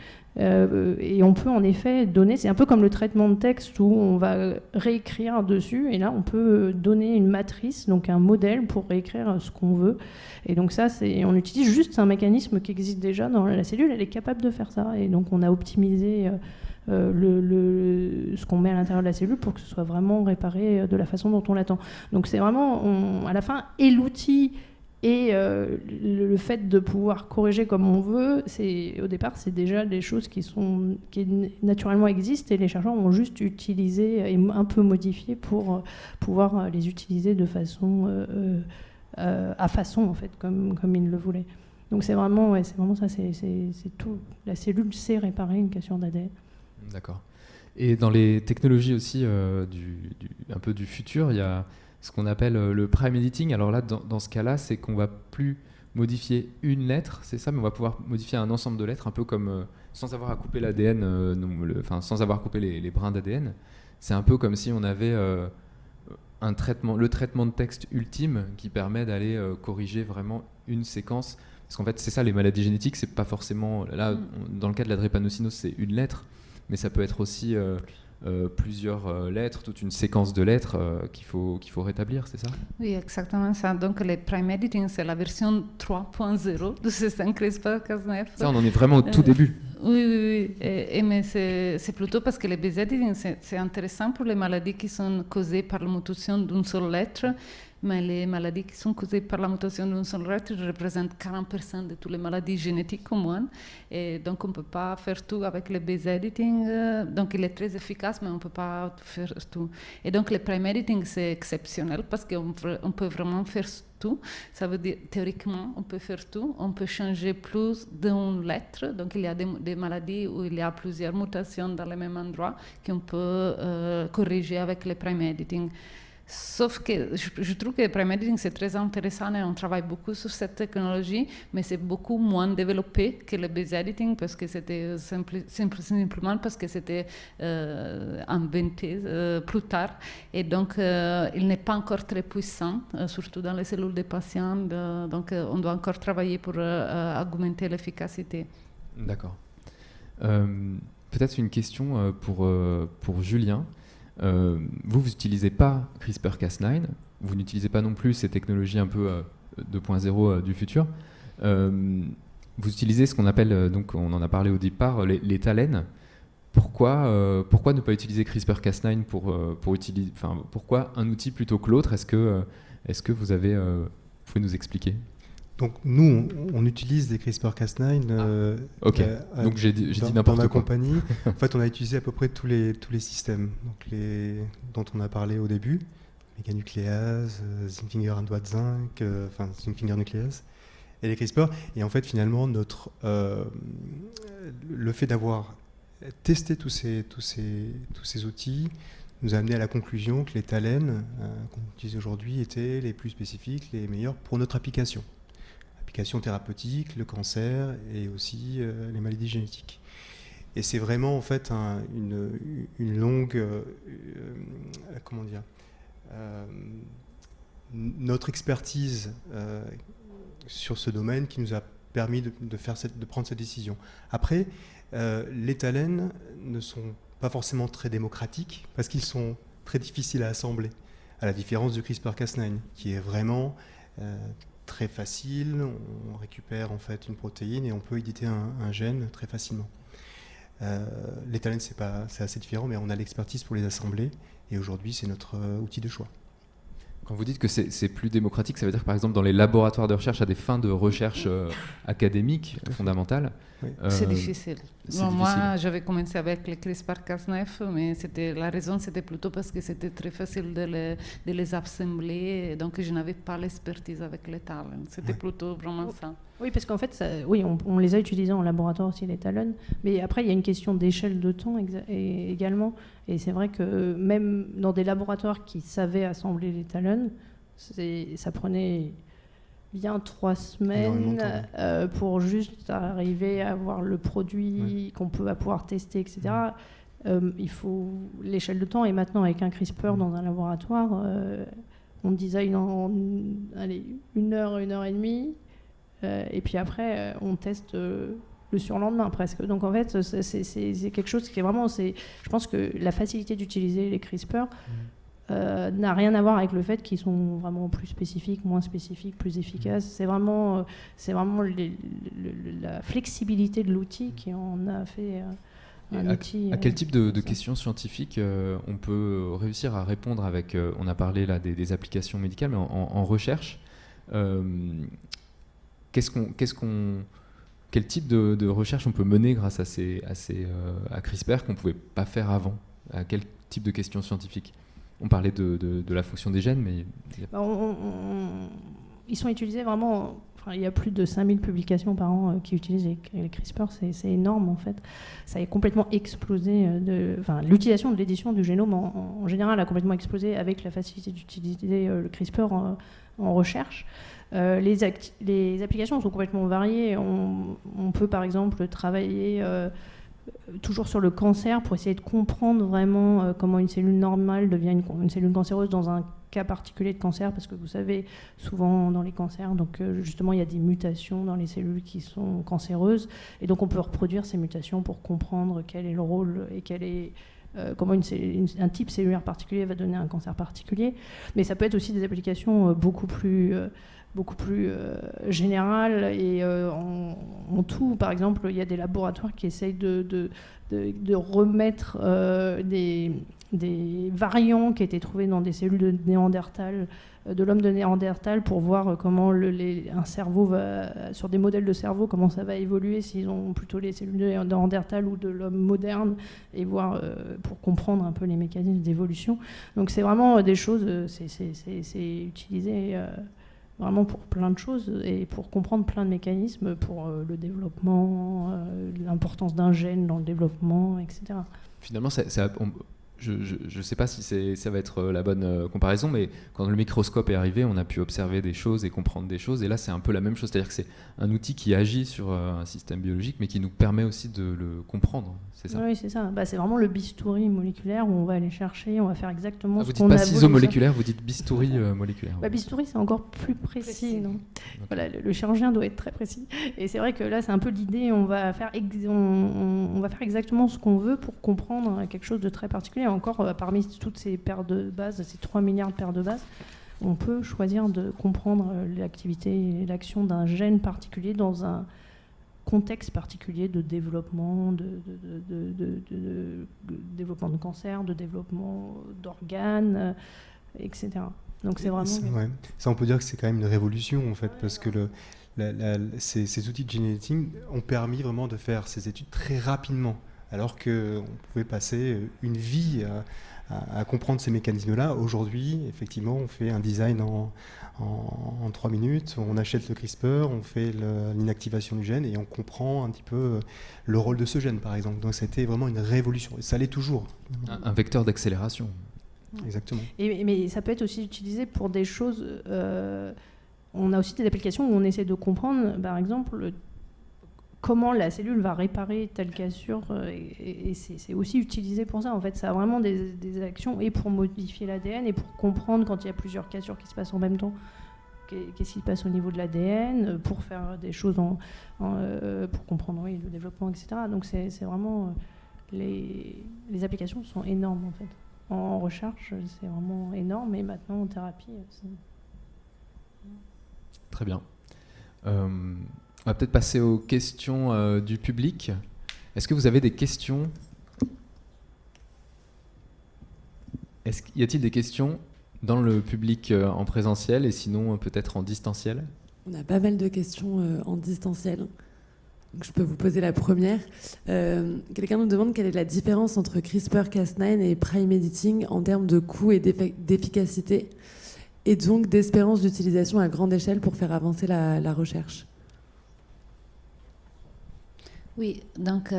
Et on peut en effet donner, c'est un peu comme le traitement de texte où on va réécrire dessus, et là on peut donner une matrice, donc un modèle pour réécrire ce qu'on veut. Et donc ça, on utilise juste un mécanisme qui existe déjà dans la cellule, elle est capable de faire ça. Et donc on a optimisé ce qu'on met à l'intérieur de la cellule pour que ce soit vraiment réparé de la façon dont on l'attend. Donc c'est vraiment, à la fin, et l'outil et le fait de pouvoir corriger comme on veut, au départ, c'est déjà des choses qui naturellement existent, et les chercheurs ont juste utilisé et un peu modifié pour pouvoir les utiliser de façon à façon, en fait, comme ils le voulaient. Donc c'est vraiment ça, c'est tout. La cellule sait réparer une cassure d'ADN. D'accord. Et dans les technologies aussi un peu du futur, il y a ce qu'on appelle le prime editing. Alors là, dans ce cas-là, c'est qu'on va plus modifier une lettre, c'est ça, mais on va pouvoir modifier un ensemble de lettres, un peu comme sans avoir à couper l'ADN, sans avoir coupé les brins d'ADN. C'est un peu comme si on avait le traitement de texte ultime qui permet d'aller corriger vraiment une séquence. Parce qu'en fait, c'est ça, les maladies génétiques, c'est pas forcément... Là, dans le cas de la drépanocytose, c'est une lettre, mais ça peut être aussi plusieurs lettres, toute une séquence de lettres qu'il faut rétablir, c'est ça? Oui, exactement ça. Donc, le prime editing, c'est la version 3.0 du système CRISPR-Cas9. Ça, on en est vraiment au tout début. Oui. Mais c'est plutôt parce que le base editing, c'est intéressant pour les maladies qui sont causées par la mutation d'une seule lettre. Mais les maladies qui sont causées par la mutation d'une seule lettre représentent 40% de toutes les maladies génétiques au moins. Et donc, on ne peut pas faire tout avec le base editing. Donc, il est très efficace, mais on ne peut pas faire tout. Et donc, le prime editing, c'est exceptionnel parce qu'on peut vraiment faire tout. Ça veut dire, théoriquement, on peut faire tout. On peut changer plus d'une lettre. Donc, il y a des maladies où il y a plusieurs mutations dans le même endroit qu'on peut corriger avec le prime editing. Sauf que je trouve que le prime editing, c'est très intéressant et on travaille beaucoup sur cette technologie, mais c'est beaucoup moins développé que le base editing parce que c'était simplement parce que c'était inventé plus tard. Et donc, il n'est pas encore très puissant, surtout dans les cellules des patients. Donc, on doit encore travailler pour augmenter l'efficacité. D'accord. Peut-être une question pour Julien. Vous n'utilisez pas CRISPR-Cas9, vous n'utilisez pas non plus ces technologies un peu 2.0 du futur. Vous utilisez ce qu'on appelle, donc on en a parlé au départ, les TALEN. Pourquoi ne pas utiliser CRISPR-Cas9 pourquoi un outil plutôt que l'autre? Est-ce que vous pouvez nous expliquer? Donc nous, on utilise des CRISPR-Cas9. Ok. Donc j'ai dit n'importe quoi. Dans ma compagnie, en fait, on a utilisé à peu près tous les systèmes, donc dont on a parlé au début, méganucléase, Zinfinger un doigt de zinc, Zinfinger nucléase, et les CRISPR. Et en fait, finalement, le fait d'avoir testé tous ces outils nous a amené à la conclusion que les TALEN qu'on utilise aujourd'hui étaient les plus spécifiques, les meilleurs pour notre application. Applications thérapeutiques, le cancer et aussi les maladies génétiques. Et c'est vraiment en fait une longue, notre expertise sur ce domaine qui nous a permis de prendre cette décision. Après, les TALEN ne sont pas forcément très démocratiques parce qu'ils sont très difficiles à assembler, à la différence du CRISPR-Cas9 qui est vraiment très facile. On récupère en fait une protéine et on peut éditer un gène très facilement. Les TALEN, c'est assez différent, mais on a l'expertise pour les assembler et aujourd'hui c'est notre outil de choix. Quand vous dites que c'est plus démocratique, ça veut dire que par exemple dans les laboratoires de recherche à des fins de recherche académiques fondamentales, oui. C'est difficile. Moi, j'avais commencé avec le CRISPR-Cas9, mais la raison c'était plutôt parce que c'était très facile de les assembler, donc je n'avais pas l'expertise avec les TALEN. C'était plutôt vraiment ça. Oui, parce qu'en fait, on les a utilisés en laboratoire aussi, les TALEN, mais après, il y a une question d'échelle de temps également. Et c'est vrai que même dans des laboratoires qui savaient assembler les TALEN, ça prenait bien 3 semaines pour juste arriver à avoir le produit qu'on va pouvoir tester, etc. Il faut l'échelle de temps. Et maintenant, avec un CRISPR dans un laboratoire, on design en 1 heure, 1 heure et demie. Et puis après, on teste le surlendemain presque. Donc en fait, c'est quelque chose qui est vraiment... Je pense que la facilité d'utiliser les CRISPR n'a rien à voir avec le fait qu'ils sont vraiment plus spécifiques, moins spécifiques, plus efficaces. C'est vraiment la flexibilité de l'outil qui en a fait un outil... À quel type de questions scientifiques on peut réussir à répondre avec... on a parlé là des applications médicales, mais en recherche, quel type de recherche on peut mener grâce à CRISPR qu'on ne pouvait pas faire avant? À quel type de questions scientifiques? On parlait de la fonction des gènes, mais... Ils sont utilisés vraiment... Enfin, il y a plus de 5000 publications par an qui utilisent les CRISPR, c'est énorme en fait. Ça a complètement explosé. L'utilisation de l'édition du génome en général a complètement explosé avec la facilité d'utiliser le CRISPR en recherche. Les applications sont complètement variées. On peut par exemple travailler toujours sur le cancer pour essayer de comprendre vraiment comment une cellule normale devient une cellule cancéreuse dans un cas particulier de cancer, parce que vous savez, souvent dans les cancers, donc justement il y a des mutations dans les cellules qui sont cancéreuses, et donc on peut reproduire ces mutations pour comprendre quel est le rôle et comment un type cellulaire particulier va donner un cancer particulier. Mais ça peut être aussi des applications beaucoup plus générales et en tout. Par exemple, il y a des laboratoires qui essayent de remettre des variants qui étaient trouvés dans des cellules de Néandertal, de l'homme de Néandertal, pour voir comment un cerveau va, sur des modèles de cerveau, comment ça va évoluer, s'ils ont plutôt les cellules de Néandertal ou de l'homme moderne, et voir pour comprendre un peu les mécanismes d'évolution. Donc c'est vraiment des choses, c'est utilisé vraiment pour plein de choses et pour comprendre plein de mécanismes, pour le développement, l'importance d'un gène dans le développement, etc. Finalement, je ne sais pas si ça va être la bonne comparaison, mais quand le microscope est arrivé, on a pu observer des choses et comprendre des choses. Et là, c'est un peu la même chose. C'est-à-dire que c'est un outil qui agit sur un système biologique, mais qui nous permet aussi de le comprendre. C'est ça? Oui, c'est ça. C'est vraiment le bistouri moléculaire où on va aller chercher, on va faire exactement ce qu'on a voulu. Vous dites pas ciseaux moléculaires, vous dites bistouri moléculaire. Bistouri, c'est encore plus précis. Non okay. Voilà, le chirurgien doit être très précis. Et c'est vrai que là, c'est un peu l'idée. On va faire exactement ce qu'on veut pour comprendre quelque chose de très particulier. Encore, parmi toutes ces paires de bases, ces 3 milliards de paires de bases, on peut choisir de comprendre l'activité et l'action d'un gène particulier dans un contexte particulier de développement, de développement de cancer, de développement d'organes, etc. Donc c'est vraiment... Ça, on peut dire que c'est quand même une révolution, en fait, parce que ces outils de gene editing ont permis vraiment de faire ces études très rapidement, alors qu'on pouvait passer une vie à comprendre ces mécanismes-là. Aujourd'hui, effectivement, on fait un design en 3 minutes, on achète le CRISPR, on fait l'inactivation du gène et on comprend un petit peu le rôle de ce gène, par exemple. Donc c'était vraiment une révolution, et ça l'est toujours. Un vecteur d'accélération. Exactement. Mais ça peut être aussi utilisé pour des choses... on a aussi des applications où on essaie de comprendre, par exemple, comment la cellule va réparer telle cassure, et c'est aussi utilisé pour ça. En fait, ça a vraiment des actions et pour modifier l'ADN et pour comprendre quand il y a plusieurs cassures qui se passent en même temps, qu'est-ce qui se passe au niveau de l'ADN, pour faire des choses pour comprendre le développement, etc. Donc c'est vraiment... les applications sont énormes, en fait. En recherche, c'est vraiment énorme, et maintenant en thérapie, Très bien. On va peut-être passer aux questions du public. Est-ce que vous avez des questions? Y a-t-il des questions dans le public en présentiel et sinon peut-être en distanciel? On a pas mal de questions en distanciel. Donc, je peux vous poser la première. Quelqu'un nous demande quelle est la différence entre CRISPR-Cas9 et Prime Editing en termes de coût et d'efficacité, et donc d'espérance d'utilisation à grande échelle pour faire avancer la recherche. Oui, donc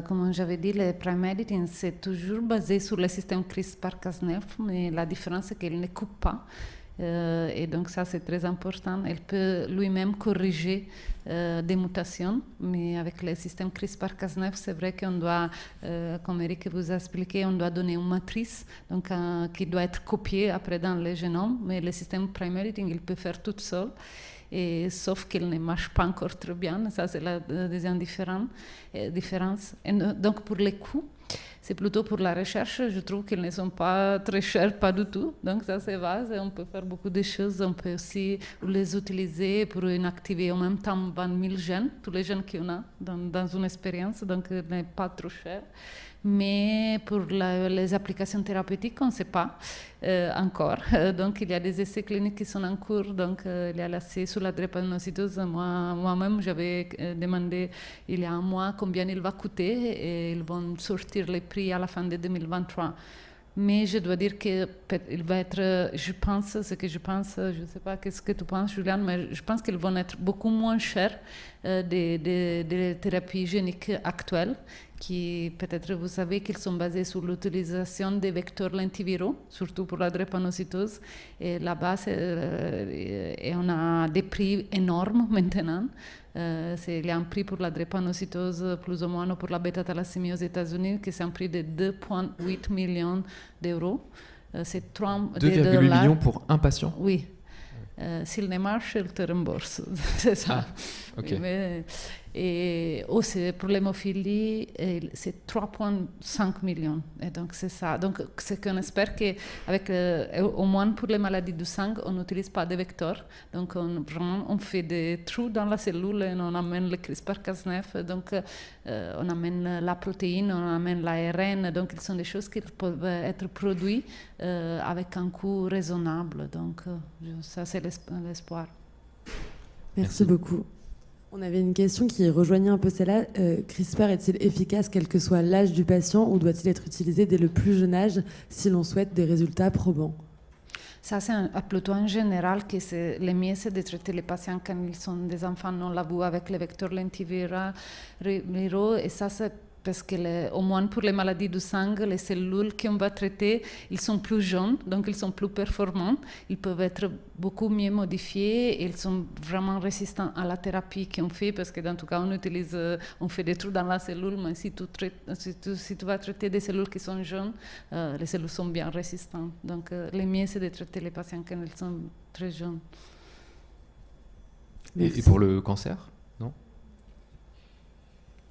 comme j'avais dit, le Prime Editing, c'est toujours basé sur le système CRISPR-Cas9, mais la différence, c'est qu'elle ne coupe pas. Et donc ça, c'est très important. Elle peut lui-même corriger des mutations, mais avec le système CRISPR-Cas9, c'est vrai qu'on doit, comme Eric vous a expliqué, on doit donner une matrice donc, qui doit être copiée après dans le génome, mais le système Prime Editing, il peut faire tout seul. et, sauf qu'elle ne marche pas encore très bien. Ça, c'est la deuxième différence. Et donc, pour les coûts, c'est plutôt pour la recherche. Je trouve qu'ils ne sont pas très chers, pas du tout. Donc, ça, c'est vaste. On peut faire beaucoup de choses. On peut aussi les utiliser pour inactiver en même temps 20 000 gènes, tous les gènes qu'on a dans une expérience. Donc, ce n'est pas trop cher. Mais pour les applications thérapeutiques, on ne sait pas encore. Donc, il y a des essais cliniques qui sont en cours. Donc, il y a l'essai sur la drépanocytose. Moi-même, j'avais demandé il y a un mois combien il va coûter et ils vont sortir les prix à la fin de 2023. Mais je dois dire qu'il va être, je ne sais pas qu'est-ce que tu penses, Juliane, mais je pense qu'ils vont être beaucoup moins chers des thérapies géniques actuelles, qui peut-être vous savez qu'ils sont basés sur l'utilisation des vecteurs lentiviraux, surtout pour la drépanocytose. Et là-bas, on a des prix énormes maintenant. Il y a un prix pour la drépanocytose, plus ou moins pour la bêta-thalassémie aux États-Unis, qui c'est un prix de 2,8 millions d'euros. C'est 2,8 millions pour un patient? Oui. S'il ne marche, il te rembourse. C'est ça. Ah, okay. Et pour l'hémophilie, c'est 3,5 millions. Et donc, c'est ça. Donc, c'est qu'on espère qu'avec, au moins pour les maladies du sang, on n'utilise pas de vecteurs. Donc, on fait des trous dans la cellule et on amène le CRISPR-Cas9. Donc, on amène la protéine, on amène l'ARN. Donc, ce sont des choses qui peuvent être produites avec un coût raisonnable. Donc, ça, c'est l'espoir. Merci beaucoup. On avait une question qui rejoignait un peu celle-là. CRISPR est-il efficace quel que soit l'âge du patient ou doit-il être utilisé dès le plus jeune âge si l'on souhaite des résultats probants? Ça, c'est plutôt en général que le mieux, c'est de traiter les patients quand ils sont des enfants non lavés avec les vecteurs lentiviraux. Et ça, c'est parce que, au moins pour les maladies du sang, les cellules qu'on va traiter, ils sont plus jeunes, donc ils sont plus performants. Ils peuvent être beaucoup mieux modifiés et ils sont vraiment résistants à la thérapie qu'on fait, parce que dans tout cas, on fait des trous dans la cellule, mais si tu vas traiter des cellules qui sont jeunes, les cellules sont bien résistantes. Donc, le mieux, c'est de traiter les patients quand ils sont très jeunes. Et pour le cancer, non?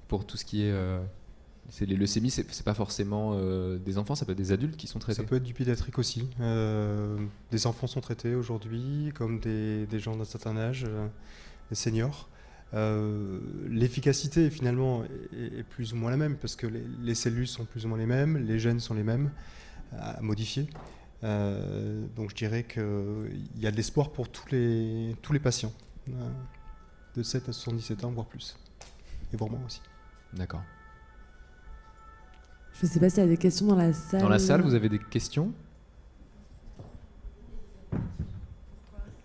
Pour tout ce qui est... les leucémies, c'est pas forcément des enfants, ça peut être des adultes qui sont traités. Ça peut être du pédiatrique aussi. Des enfants sont traités aujourd'hui, comme des gens d'un certain âge, des seniors. L'efficacité, finalement, est plus ou moins la même, parce que les cellules sont plus ou moins les mêmes, les gènes sont les mêmes à modifier. Donc je dirais qu'il y a de l'espoir pour tous les patients, de 7 à 77 ans, voire plus. Et pour moi aussi. D'accord. Je ne sais pas s'il y a des questions dans la salle. Dans la salle, vous avez des questions? Il ne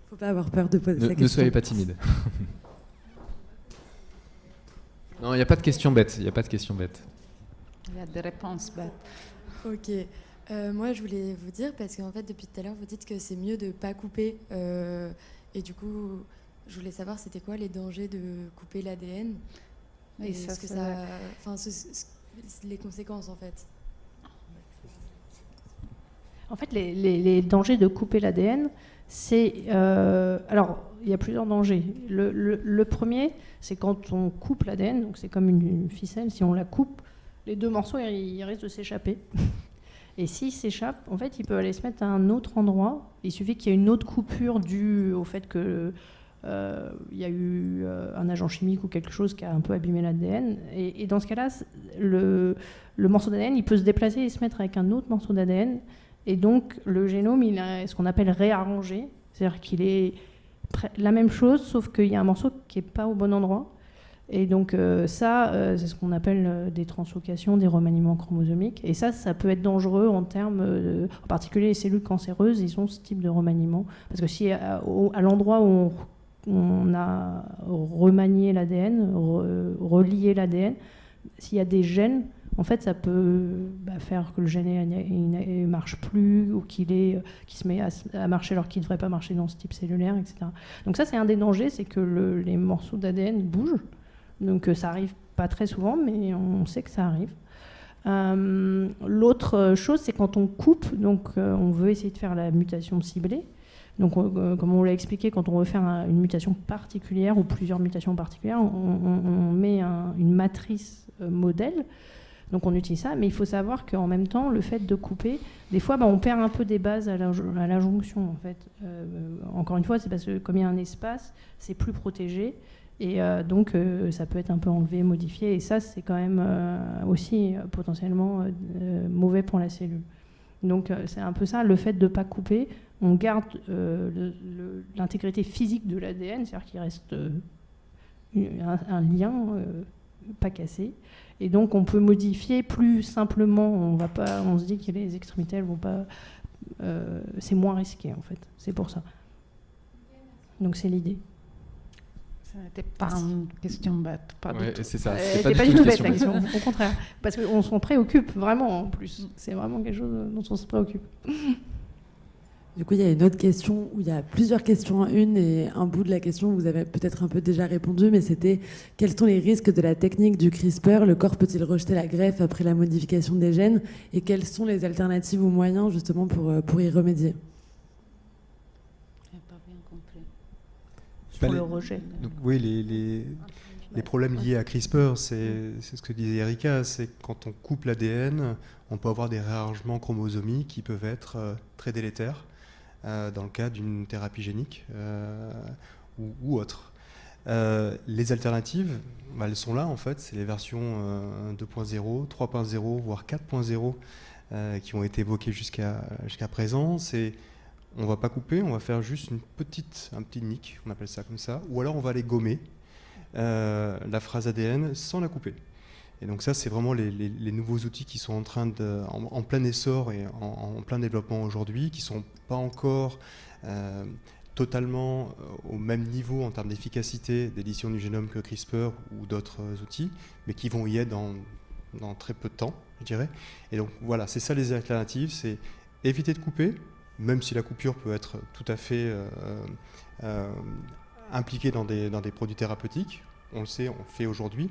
faut pas avoir peur de poser sa question. Ne soyez pas timide. Non, il n'y a pas de questions bêtes. Il y a des réponses bêtes. Ok. Moi, je voulais vous dire, parce qu'en fait, depuis tout à l'heure, vous dites que c'est mieux de ne pas couper. Et du coup, je voulais savoir, c'était quoi les dangers de couper l'ADN? Oui, les conséquences, en fait. En fait, les dangers de couper l'ADN, c'est... alors, il y a plusieurs dangers. Le premier, c'est quand on coupe l'ADN, donc c'est comme une ficelle, si on la coupe, les deux morceaux, ils risquent de s'échapper. Et s'ils s'échappent, en fait, ils peuvent aller se mettre à un autre endroit. Il suffit qu'il y ait une autre coupure due au fait que... il y a eu un agent chimique ou quelque chose qui a un peu abîmé l'ADN. Et dans ce cas-là, le morceau d'ADN, il peut se déplacer et se mettre avec un autre morceau d'ADN. Et donc, le génome, il a ce qu'on appelle réarrangé. C'est-à-dire qu'il est la même chose, sauf qu'il y a un morceau qui n'est pas au bon endroit. Et donc, c'est ce qu'on appelle des translocations, des remaniements chromosomiques. Et ça peut être dangereux en termes... en particulier, les cellules cancéreuses, ils ont ce type de remaniement. Parce que si à l'endroit où on a remanié l'ADN, relié l'ADN, s'il y a des gènes, en fait, ça peut faire que le gène ne marche plus ou qu'il se met à marcher alors qu'il ne devrait pas marcher dans ce type cellulaire, etc. Donc ça, c'est un des dangers, c'est que les morceaux d'ADN bougent. Donc ça arrive pas très souvent, mais on sait que ça arrive. L'autre chose, c'est quand on coupe, donc on veut essayer de faire la mutation ciblée. Donc, comme on l'a expliqué, quand on veut faire une mutation particulière ou plusieurs mutations particulières, on met une matrice modèle. Donc, on utilise ça. Mais il faut savoir qu'en même temps, le fait de couper, des fois, on perd un peu des bases à la jonction, en fait. Encore une fois, c'est parce que comme il y a un espace, c'est plus protégé. Et donc, ça peut être un peu enlevé, modifié. Et ça, c'est quand même aussi potentiellement mauvais pour la cellule. Donc, c'est un peu ça, le fait de ne pas couper. On garde l'intégrité physique de l'ADN, c'est-à-dire qu'il reste un lien pas cassé. Et donc, on peut modifier plus simplement. On se dit que les extrémités, elles vont pas... c'est moins risqué, en fait. C'est pour ça. Donc, c'est l'idée. Ce n'était pas une question bête, pas du tout. C'est ça. C'était pas du tout bête, la question. Au contraire. Parce qu'on s'en préoccupe vraiment, en plus. C'est vraiment quelque chose dont on se préoccupe. Du coup, il y a une autre question où il y a plusieurs questions en une, et un bout de la question, vous avez peut-être un peu déjà répondu, mais c'était quels sont les risques de la technique du CRISPR? Le corps peut-il rejeter la greffe après la modification des gènes? Et quelles sont les alternatives ou moyens justement pour y remédier? Je n'ai pas bien compris. Pour le rejet. Donc, oui, les problèmes liés à CRISPR, c'est ce que disait Erika, c'est quand on coupe l'ADN, on peut avoir des réarrangements chromosomiques qui peuvent être très délétères. Dans le cas d'une thérapie génique ou autre. Les alternatives, elles sont là en fait, c'est les versions 2.0, 3.0, voire 4.0 qui ont été évoquées jusqu'à présent. On ne va pas couper, on va faire juste un petit nick, on appelle ça comme ça, ou alors on va aller gommer la phrase ADN sans la couper. Et donc ça, c'est vraiment les nouveaux outils qui sont en plein essor et en plein développement aujourd'hui, qui ne sont pas encore totalement au même niveau en termes d'efficacité d'édition du génome que CRISPR ou d'autres outils, mais qui vont y être dans très peu de temps, je dirais. Et donc voilà, c'est ça les alternatives, c'est éviter de couper, même si la coupure peut être tout à fait impliquée dans des produits thérapeutiques. On le sait, on le fait aujourd'hui.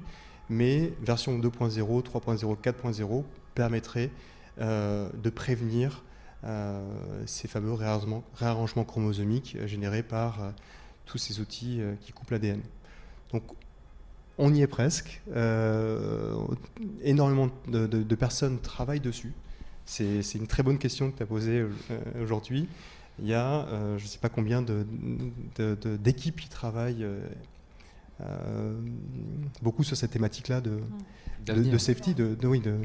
Mais version 2.0, 3.0, 4.0 permettrait de prévenir ces fameux réarrangements chromosomiques générés par tous ces outils qui coupent l'ADN. Donc on y est presque. Énormément de personnes travaillent dessus. C'est une très bonne question que tu as posée aujourd'hui. Il y a je ne sais pas combien d'équipes qui travaillent beaucoup sur cette thématique-là de safety, d'innocuité.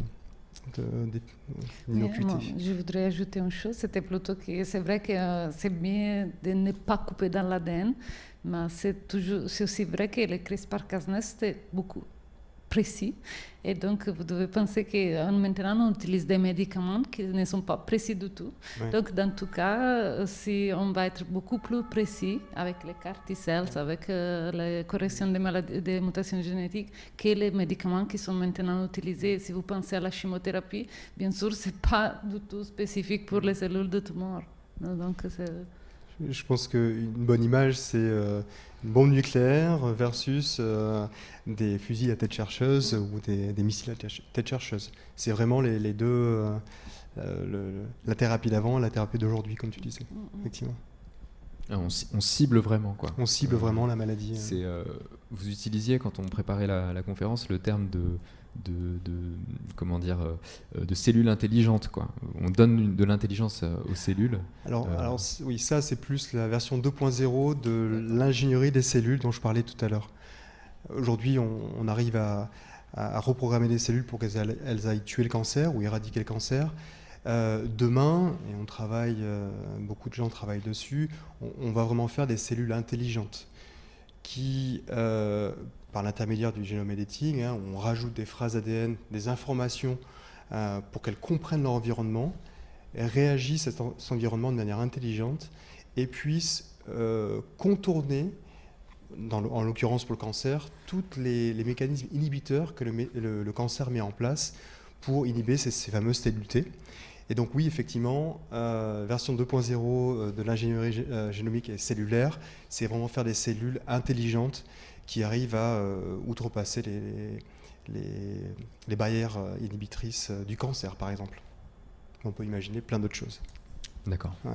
Je voudrais ajouter une chose, c'était plutôt que c'est vrai que c'est bien de ne pas couper dans l'ADN, mais c'est aussi vrai que le CRISPR-Cas9 c'est beaucoup précis. Et donc, vous devez penser que maintenant, on utilise des médicaments qui ne sont pas précis du tout. Oui. Donc, dans tout cas, si on va être beaucoup plus précis avec les CAR T-cells, avec la correction des maladies, des mutations génétiques, que les médicaments qui sont maintenant utilisés. Si vous pensez à la chimiothérapie, bien sûr, ce n'est pas du tout spécifique pour les cellules de tumeur. Donc, je pense qu'une bonne image, c'est une bombe nucléaire versus des fusils à tête chercheuse ou des missiles à tête chercheuse. C'est vraiment les deux, la thérapie d'avant, la thérapie d'aujourd'hui, comme tu disais, effectivement. On cible vraiment, quoi. On cible vraiment la maladie. Vous utilisiez, quand on préparait la conférence, le terme comment dire, de cellules intelligentes, quoi. On donne de l'intelligence aux cellules. Alors oui, ça c'est plus la version 2.0 de l'ingénierie des cellules dont je parlais tout à l'heure. Aujourd'hui, on arrive à reprogrammer des cellules pour qu'elles aillent tuer le cancer ou éradiquer le cancer. Demain, et on travaille, beaucoup de gens travaillent dessus, on va vraiment faire des cellules intelligentes qui, par l'intermédiaire du genome editing, on rajoute des phrases ADN, des informations pour qu'elles comprennent leur environnement, réagissent à cet environnement de manière intelligente et puissent contourner, en l'occurrence pour le cancer, tous les mécanismes inhibiteurs que le cancer met en place pour inhiber ces fameuses cellules T. Et donc oui, effectivement, version 2.0 de l'ingénierie génomique et cellulaire, c'est vraiment faire des cellules intelligentes qui arrivent à outrepasser les barrières inhibitrices du cancer, par exemple. On peut imaginer plein d'autres choses. D'accord. Ouais.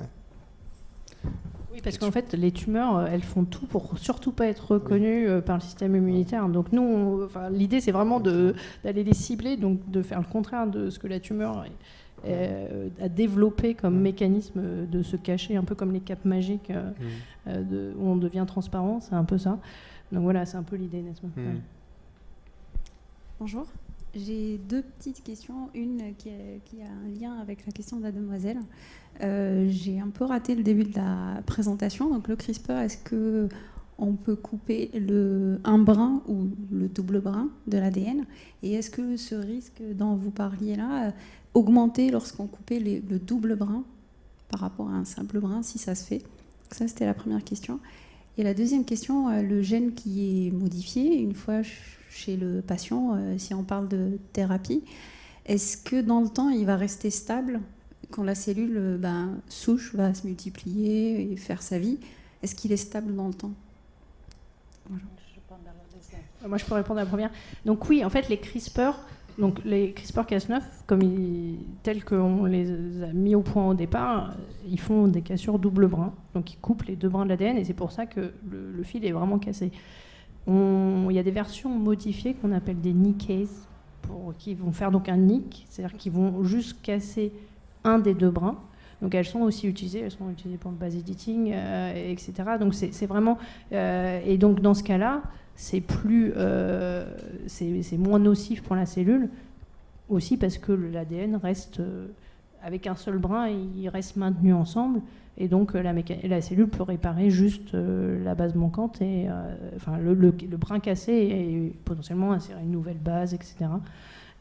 Oui, parce qu'en fait, les tumeurs, elles font tout pour surtout pas être reconnues par le système immunitaire. Donc nous, l'idée, c'est vraiment d'aller les cibler, donc de faire le contraire de ce que la tumeur a développé comme mécanisme de se cacher, un peu comme les capes magiques où on devient transparent, c'est un peu ça. Donc voilà, c'est un peu l'idée, n'est-ce pas? Bonjour. J'ai deux petites questions. Une qui a un lien avec la question de la demoiselle. J'ai un peu raté le début de la présentation. Donc le CRISPR, est-ce qu'on peut couper un brin ou le double brin de l'ADN? Et est-ce que ce risque dont vous parliez là augmentait lorsqu'on coupait le double brin par rapport à un simple brin, si ça se fait? Donc ça, c'était la première question. Et la deuxième question, le gène qui est modifié, une fois chez le patient, si on parle de thérapie, est-ce que dans le temps, il va rester stable quand la cellule souche va se multiplier et faire sa vie? Est-ce qu'il est stable dans le temps? Voilà. Moi, je peux répondre à la première. Donc oui, en fait, les CRISPR-Cas9, tels qu'on les a mis au point au départ, ils font des cassures double brin. Donc ils coupent les deux brins de l'ADN et c'est pour ça que le fil est vraiment cassé. Il y a des versions modifiées qu'on appelle des nicases, qui vont faire donc un nick, c'est-à-dire qu'ils vont juste casser un des deux brins. Donc elles sont aussi utilisées, pour le base editing, etc. Donc c'est vraiment... et donc dans ce cas-là, c'est moins nocif pour la cellule, aussi parce que l'ADN reste... avec un seul brin, il reste maintenu ensemble. Et donc la cellule peut réparer juste la base manquante, et le brin cassé et potentiellement insérer une nouvelle base, etc.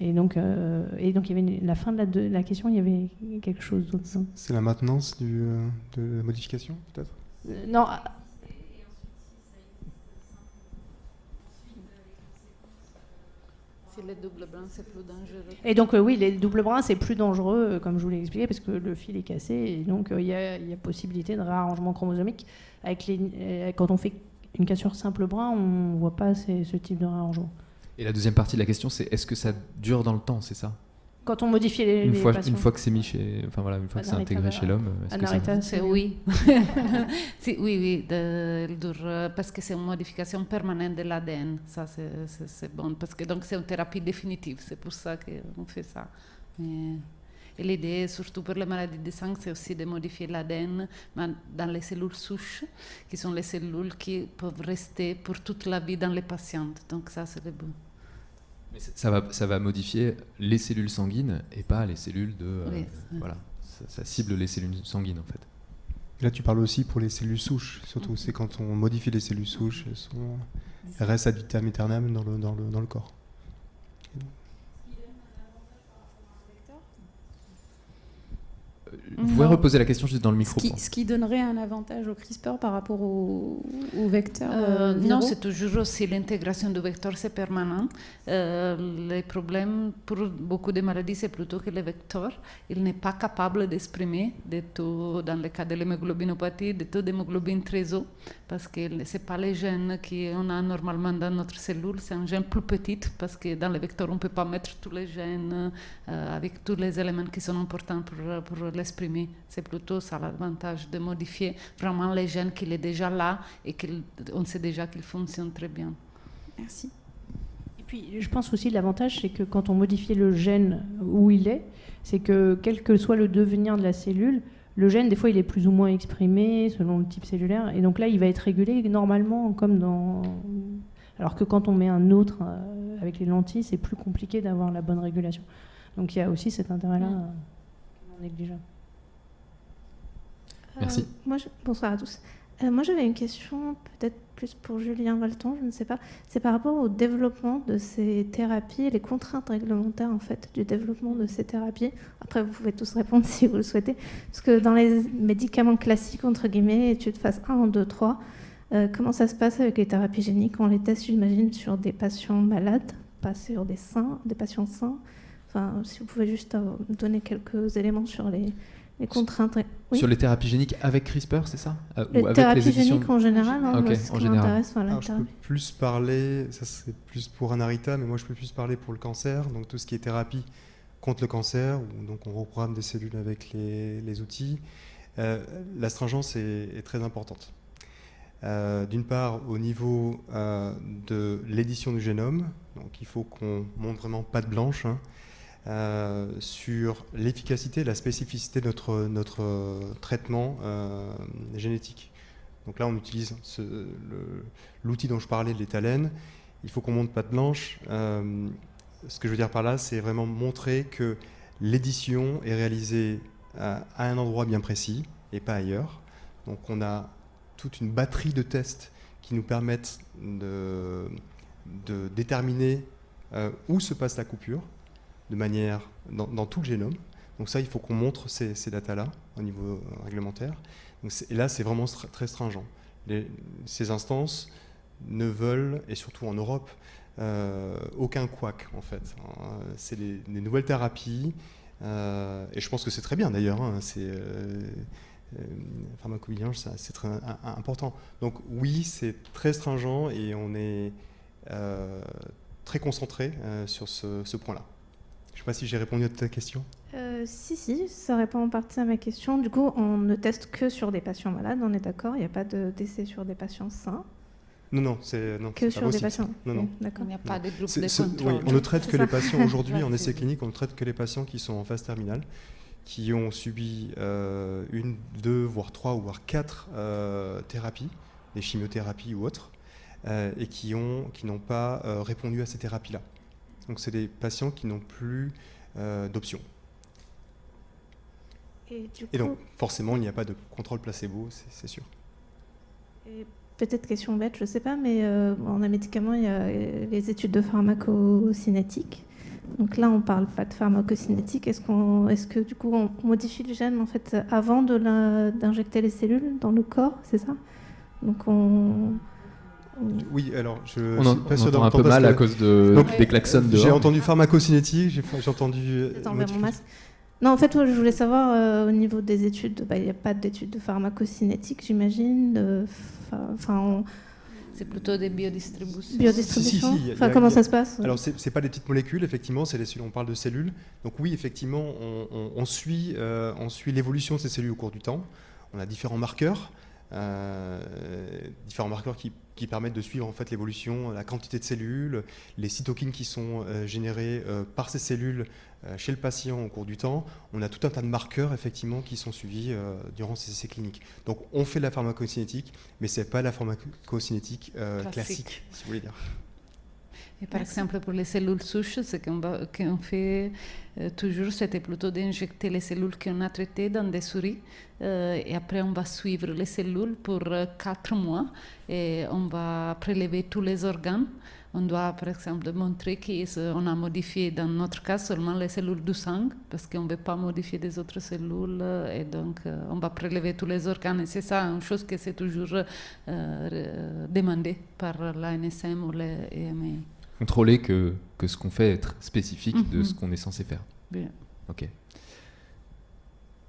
Et donc il y avait la fin de la question, il y avait quelque chose d'autre. C'est la maintenance de la modification, peut-être? Non. Les doubles brins, c'est plus dangereux. Et donc oui, les doubles brins, c'est plus dangereux, comme je vous l'ai expliqué, parce que le fil est cassé, et donc il y a possibilité de réarrangement chromosomique. Quand on fait une cassure simple brin, on ne voit pas ce type de réarrangement. Et la deuxième partie de la question, c'est est-ce que ça dure dans le temps, c'est ça? Quand on modifie les patients. Une fois que c'est mis chez, une fois que c'est intégré chez l'homme, est-ce que ça... C'est oui. Oui, il dure parce que c'est une modification permanente de l'ADN. Ça, c'est bon parce que donc c'est une thérapie définitive. C'est pour ça qu'on fait ça. Et l'idée, surtout pour les maladies de sang, c'est aussi de modifier l'ADN dans les cellules souches, qui sont les cellules qui peuvent rester pour toute la vie dans les patients. Donc ça, c'est le but. Mais ça va modifier les cellules sanguines et pas les cellules de... Oui. Voilà, ça cible les cellules sanguines en fait. Et là, tu parles aussi pour les cellules souches, surtout. C'est quand on modifie les cellules souches, elles restent ad vitam aeternam dans le corps. Vous pouvez reposer la question juste dans le micro. Ce qui donnerait un avantage au CRISPR par rapport au vecteur non, c'est toujours aussi l'intégration du vecteur, c'est permanent. Le problème pour beaucoup de maladies, c'est plutôt que le vecteur, il n'est pas capable d'exprimer des taux, dans le cas de l'hémoglobinopathie, des taux d'hémoglobine très hauts, parce que ce n'est pas les gènes qu'on a normalement dans notre cellule, c'est un gène plus petit, parce que dans le vecteur, on ne peut pas mettre tous les gènes avec tous les éléments qui sont importants pour l'exprimer. C'est plutôt ça l'avantage de modifier vraiment les gènes qu'il est déjà là et qu'on sait déjà qu'ils fonctionnent très bien. Merci. Et puis je pense aussi l'avantage, c'est que quand on modifie le gène où il est, c'est que quel que soit le devenir de la cellule, le gène des fois il est plus ou moins exprimé selon le type cellulaire, et donc là il va être régulé normalement comme dans... Alors que quand on met un autre avec les lentilles, c'est plus compliqué d'avoir la bonne régulation. Donc il y a aussi cet intérêt-là non négligeable. Merci. Bonsoir à tous. Moi, j'avais une question, peut-être plus pour Julien Valton, je ne sais pas. C'est par rapport au développement de ces thérapies et les contraintes réglementaires, en fait, du développement de ces thérapies. Après, vous pouvez tous répondre si vous le souhaitez. Parce que dans les médicaments classiques, entre guillemets, études phase 1, 2, 3, comment ça se passe avec les thérapies géniques? On les teste, j'imagine, sur des patients malades, pas sur des patients sains. Enfin, si vous pouvez juste donner quelques éléments sur les contraintes. Oui. Sur les thérapies géniques avec CRISPR, c'est ça? Les thérapies géniques en général, okay, ce qui m'intéresse. Voilà, je peux plus parler, ça c'est plus pour Anarita, mais moi je peux plus parler pour le cancer, donc tout ce qui est thérapie contre le cancer, où donc on reprogramme des cellules avec les outils. L'astringence est très importante. D'une part, au niveau de l'édition du génome, donc il faut qu'on montre vraiment patte blanche sur l'efficacité, la spécificité de notre traitement génétique. Donc là, on utilise l'outil dont je parlais, de l'étalène. Il faut qu'on montre patte blanche. Ce que je veux dire par là, c'est vraiment montrer que l'édition est réalisée à un endroit bien précis et pas ailleurs. Donc on a toute une batterie de tests qui nous permettent de déterminer où se passe la coupure de manière dans tout le génome. Donc ça, il faut qu'on montre ces datas-là au niveau réglementaire. Donc et là, c'est vraiment très stringent. Ces instances ne veulent, et surtout en Europe, aucun couac en fait. C'est des nouvelles thérapies, et je pense que c'est très bien d'ailleurs. Pharmacovigilance, c'est très important. Donc oui, c'est très stringent et on est très concentré sur ce point-là. Je ne sais pas si j'ai répondu à ta question. Si, ça répond en partie à ma question. Du coup, on ne teste que sur des patients malades, on est d'accord? Il n'y a pas d'essai sur des patients sains? Non, que sur des patients. Non. D'accord. Il n'y a pas de groupe de contrôle. Oui, on ne traite que les patients aujourd'hui en essai clinique, on ne traite que les patients qui sont en phase terminale, qui ont subi 1, 2, voire 3, voire 4 thérapies, des chimiothérapies ou autres, et qui n'ont pas répondu à ces thérapies-là. Donc c'est des patients qui n'ont plus d'options. Et donc forcément, il n'y a pas de contrôle placebo, c'est sûr. Et peut-être question bête, je ne sais pas, mais en un médicament, il y a les études de pharmacocinétique. Donc là, on ne parle pas de pharmacocinétique. Est-ce que du coup, on modifie le gène en fait, avant d'injecter les cellules dans le corps, c'est ça? Donc Oui, alors on entend un peu mal à cause des klaxons dehors. J'ai entendu pharmacocinétique, j'ai entendu... mon masque. Non, en fait, je voulais savoir au niveau des études, il n'y a pas d'études de pharmacocinétique, j'imagine. C'est plutôt des biodistributions. Biodistribution. Comment ça se passe? Alors, c'est pas des petites molécules, effectivement, c'est on parle de cellules. Donc oui, effectivement, on suit l'évolution de ces cellules au cours du temps. On a différents marqueurs qui permettent de suivre en fait l'évolution, la quantité de cellules, les cytokines qui sont générées par ces cellules chez le patient au cours du temps. On a tout un tas de marqueurs effectivement qui sont suivis durant ces essais cliniques. Donc on fait de la pharmacocinétique, mais c'est pas la pharmacocinétique classique, si vous voulez dire. Et par exemple, pour les cellules souches, ce qu'on fait toujours, c'était plutôt d'injecter les cellules qu'on a traitées dans des souris. Et après, on va suivre les cellules pour 4 mois et on va prélever tous les organes. On doit, par exemple, montrer qu'on a modifié, dans notre cas, seulement les cellules du sang, parce qu'on ne veut pas modifier des autres cellules. Et donc, on va prélever tous les organes. Et c'est ça, une chose que c'est toujours demandé par l'ANSM ou l'EMA. Contrôler que ce qu'on fait est spécifique de ce qu'on est censé faire. Bien. Ok.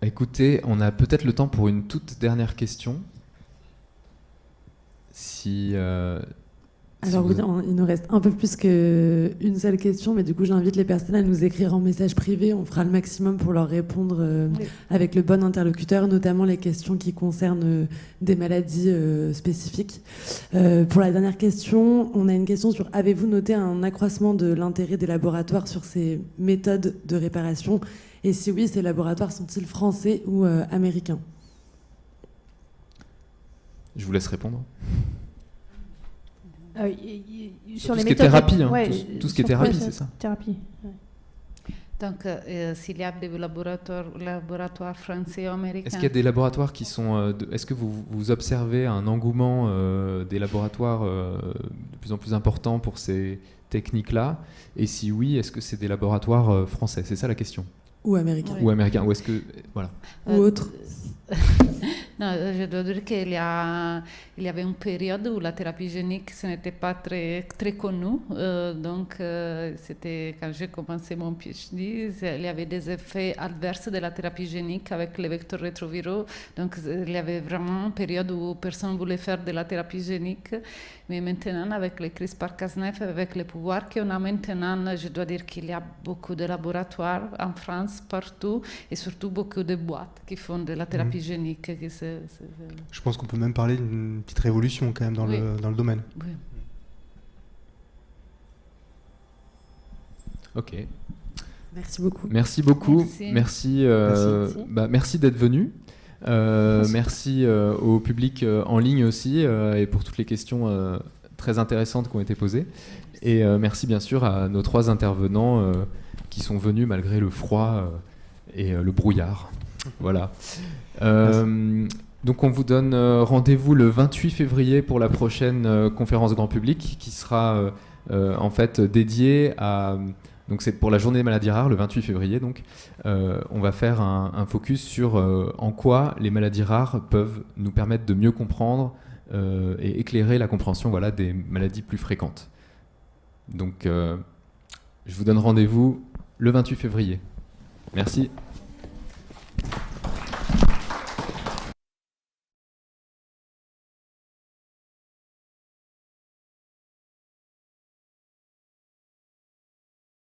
Écoutez, on a peut-être le temps pour une toute dernière question. Alors oui, il nous reste un peu plus qu'une seule question, mais du coup j'invite les personnes à nous écrire en message privé. On fera le maximum pour leur répondre avec le bon interlocuteur, notamment les questions qui concernent des maladies spécifiques. Pour la dernière question, on a une question sur: avez-vous noté un accroissement de l'intérêt des laboratoires sur ces méthodes de réparation? Et si oui, ces laboratoires sont-ils français ou américains? Je vous laisse répondre. Sur tout les ce qui est méthodes, thérapie, tout ce qui est sur thérapie, c'est ça. Thérapie. Ouais. Donc, s'il y a des laboratoires français ou américains. Est-ce qu'il y a des laboratoires qui sont... est-ce que vous observez un engouement des laboratoires de plus en plus important pour ces techniques-là? Et si oui, est-ce que c'est des laboratoires français? C'est ça la question. Ou américains. Ou américains. Ou est-ce que... Voilà. Ou autres. Non, je dois dire qu'il y avait une période où la thérapie génique, ce n'était pas très, très connu. Donc, c'était quand j'ai commencé mon PhD, il y avait des effets adverses de la thérapie génique avec les vecteurs rétroviraux. Donc, il y avait vraiment une période où personne ne voulait faire de la thérapie génique. Mais maintenant, avec le CRISPR-Cas9, avec les pouvoirs qu'on a maintenant, je dois dire qu'il y a beaucoup de laboratoires en France, partout, et surtout beaucoup de boîtes qui font de la thérapie génique. Je pense qu'on peut même parler d'une petite révolution quand même dans, oui. dans le domaine. Oui. Ok. Merci beaucoup. Merci beaucoup. Merci. Merci d'être venu. Merci au public en ligne aussi et pour toutes les questions très intéressantes qui ont été posées. Et merci bien sûr à nos 3 intervenants qui sont venus malgré le froid et le brouillard. Voilà. Donc on vous donne rendez-vous le 28 février pour la prochaine conférence grand public qui sera en fait dédiée à... Donc c'est pour la journée des maladies rares, le 28 février. Donc, on va faire un focus sur en quoi les maladies rares peuvent nous permettre de mieux comprendre et éclairer la compréhension des maladies plus fréquentes. Donc, je vous donne rendez-vous le 28 février. Merci.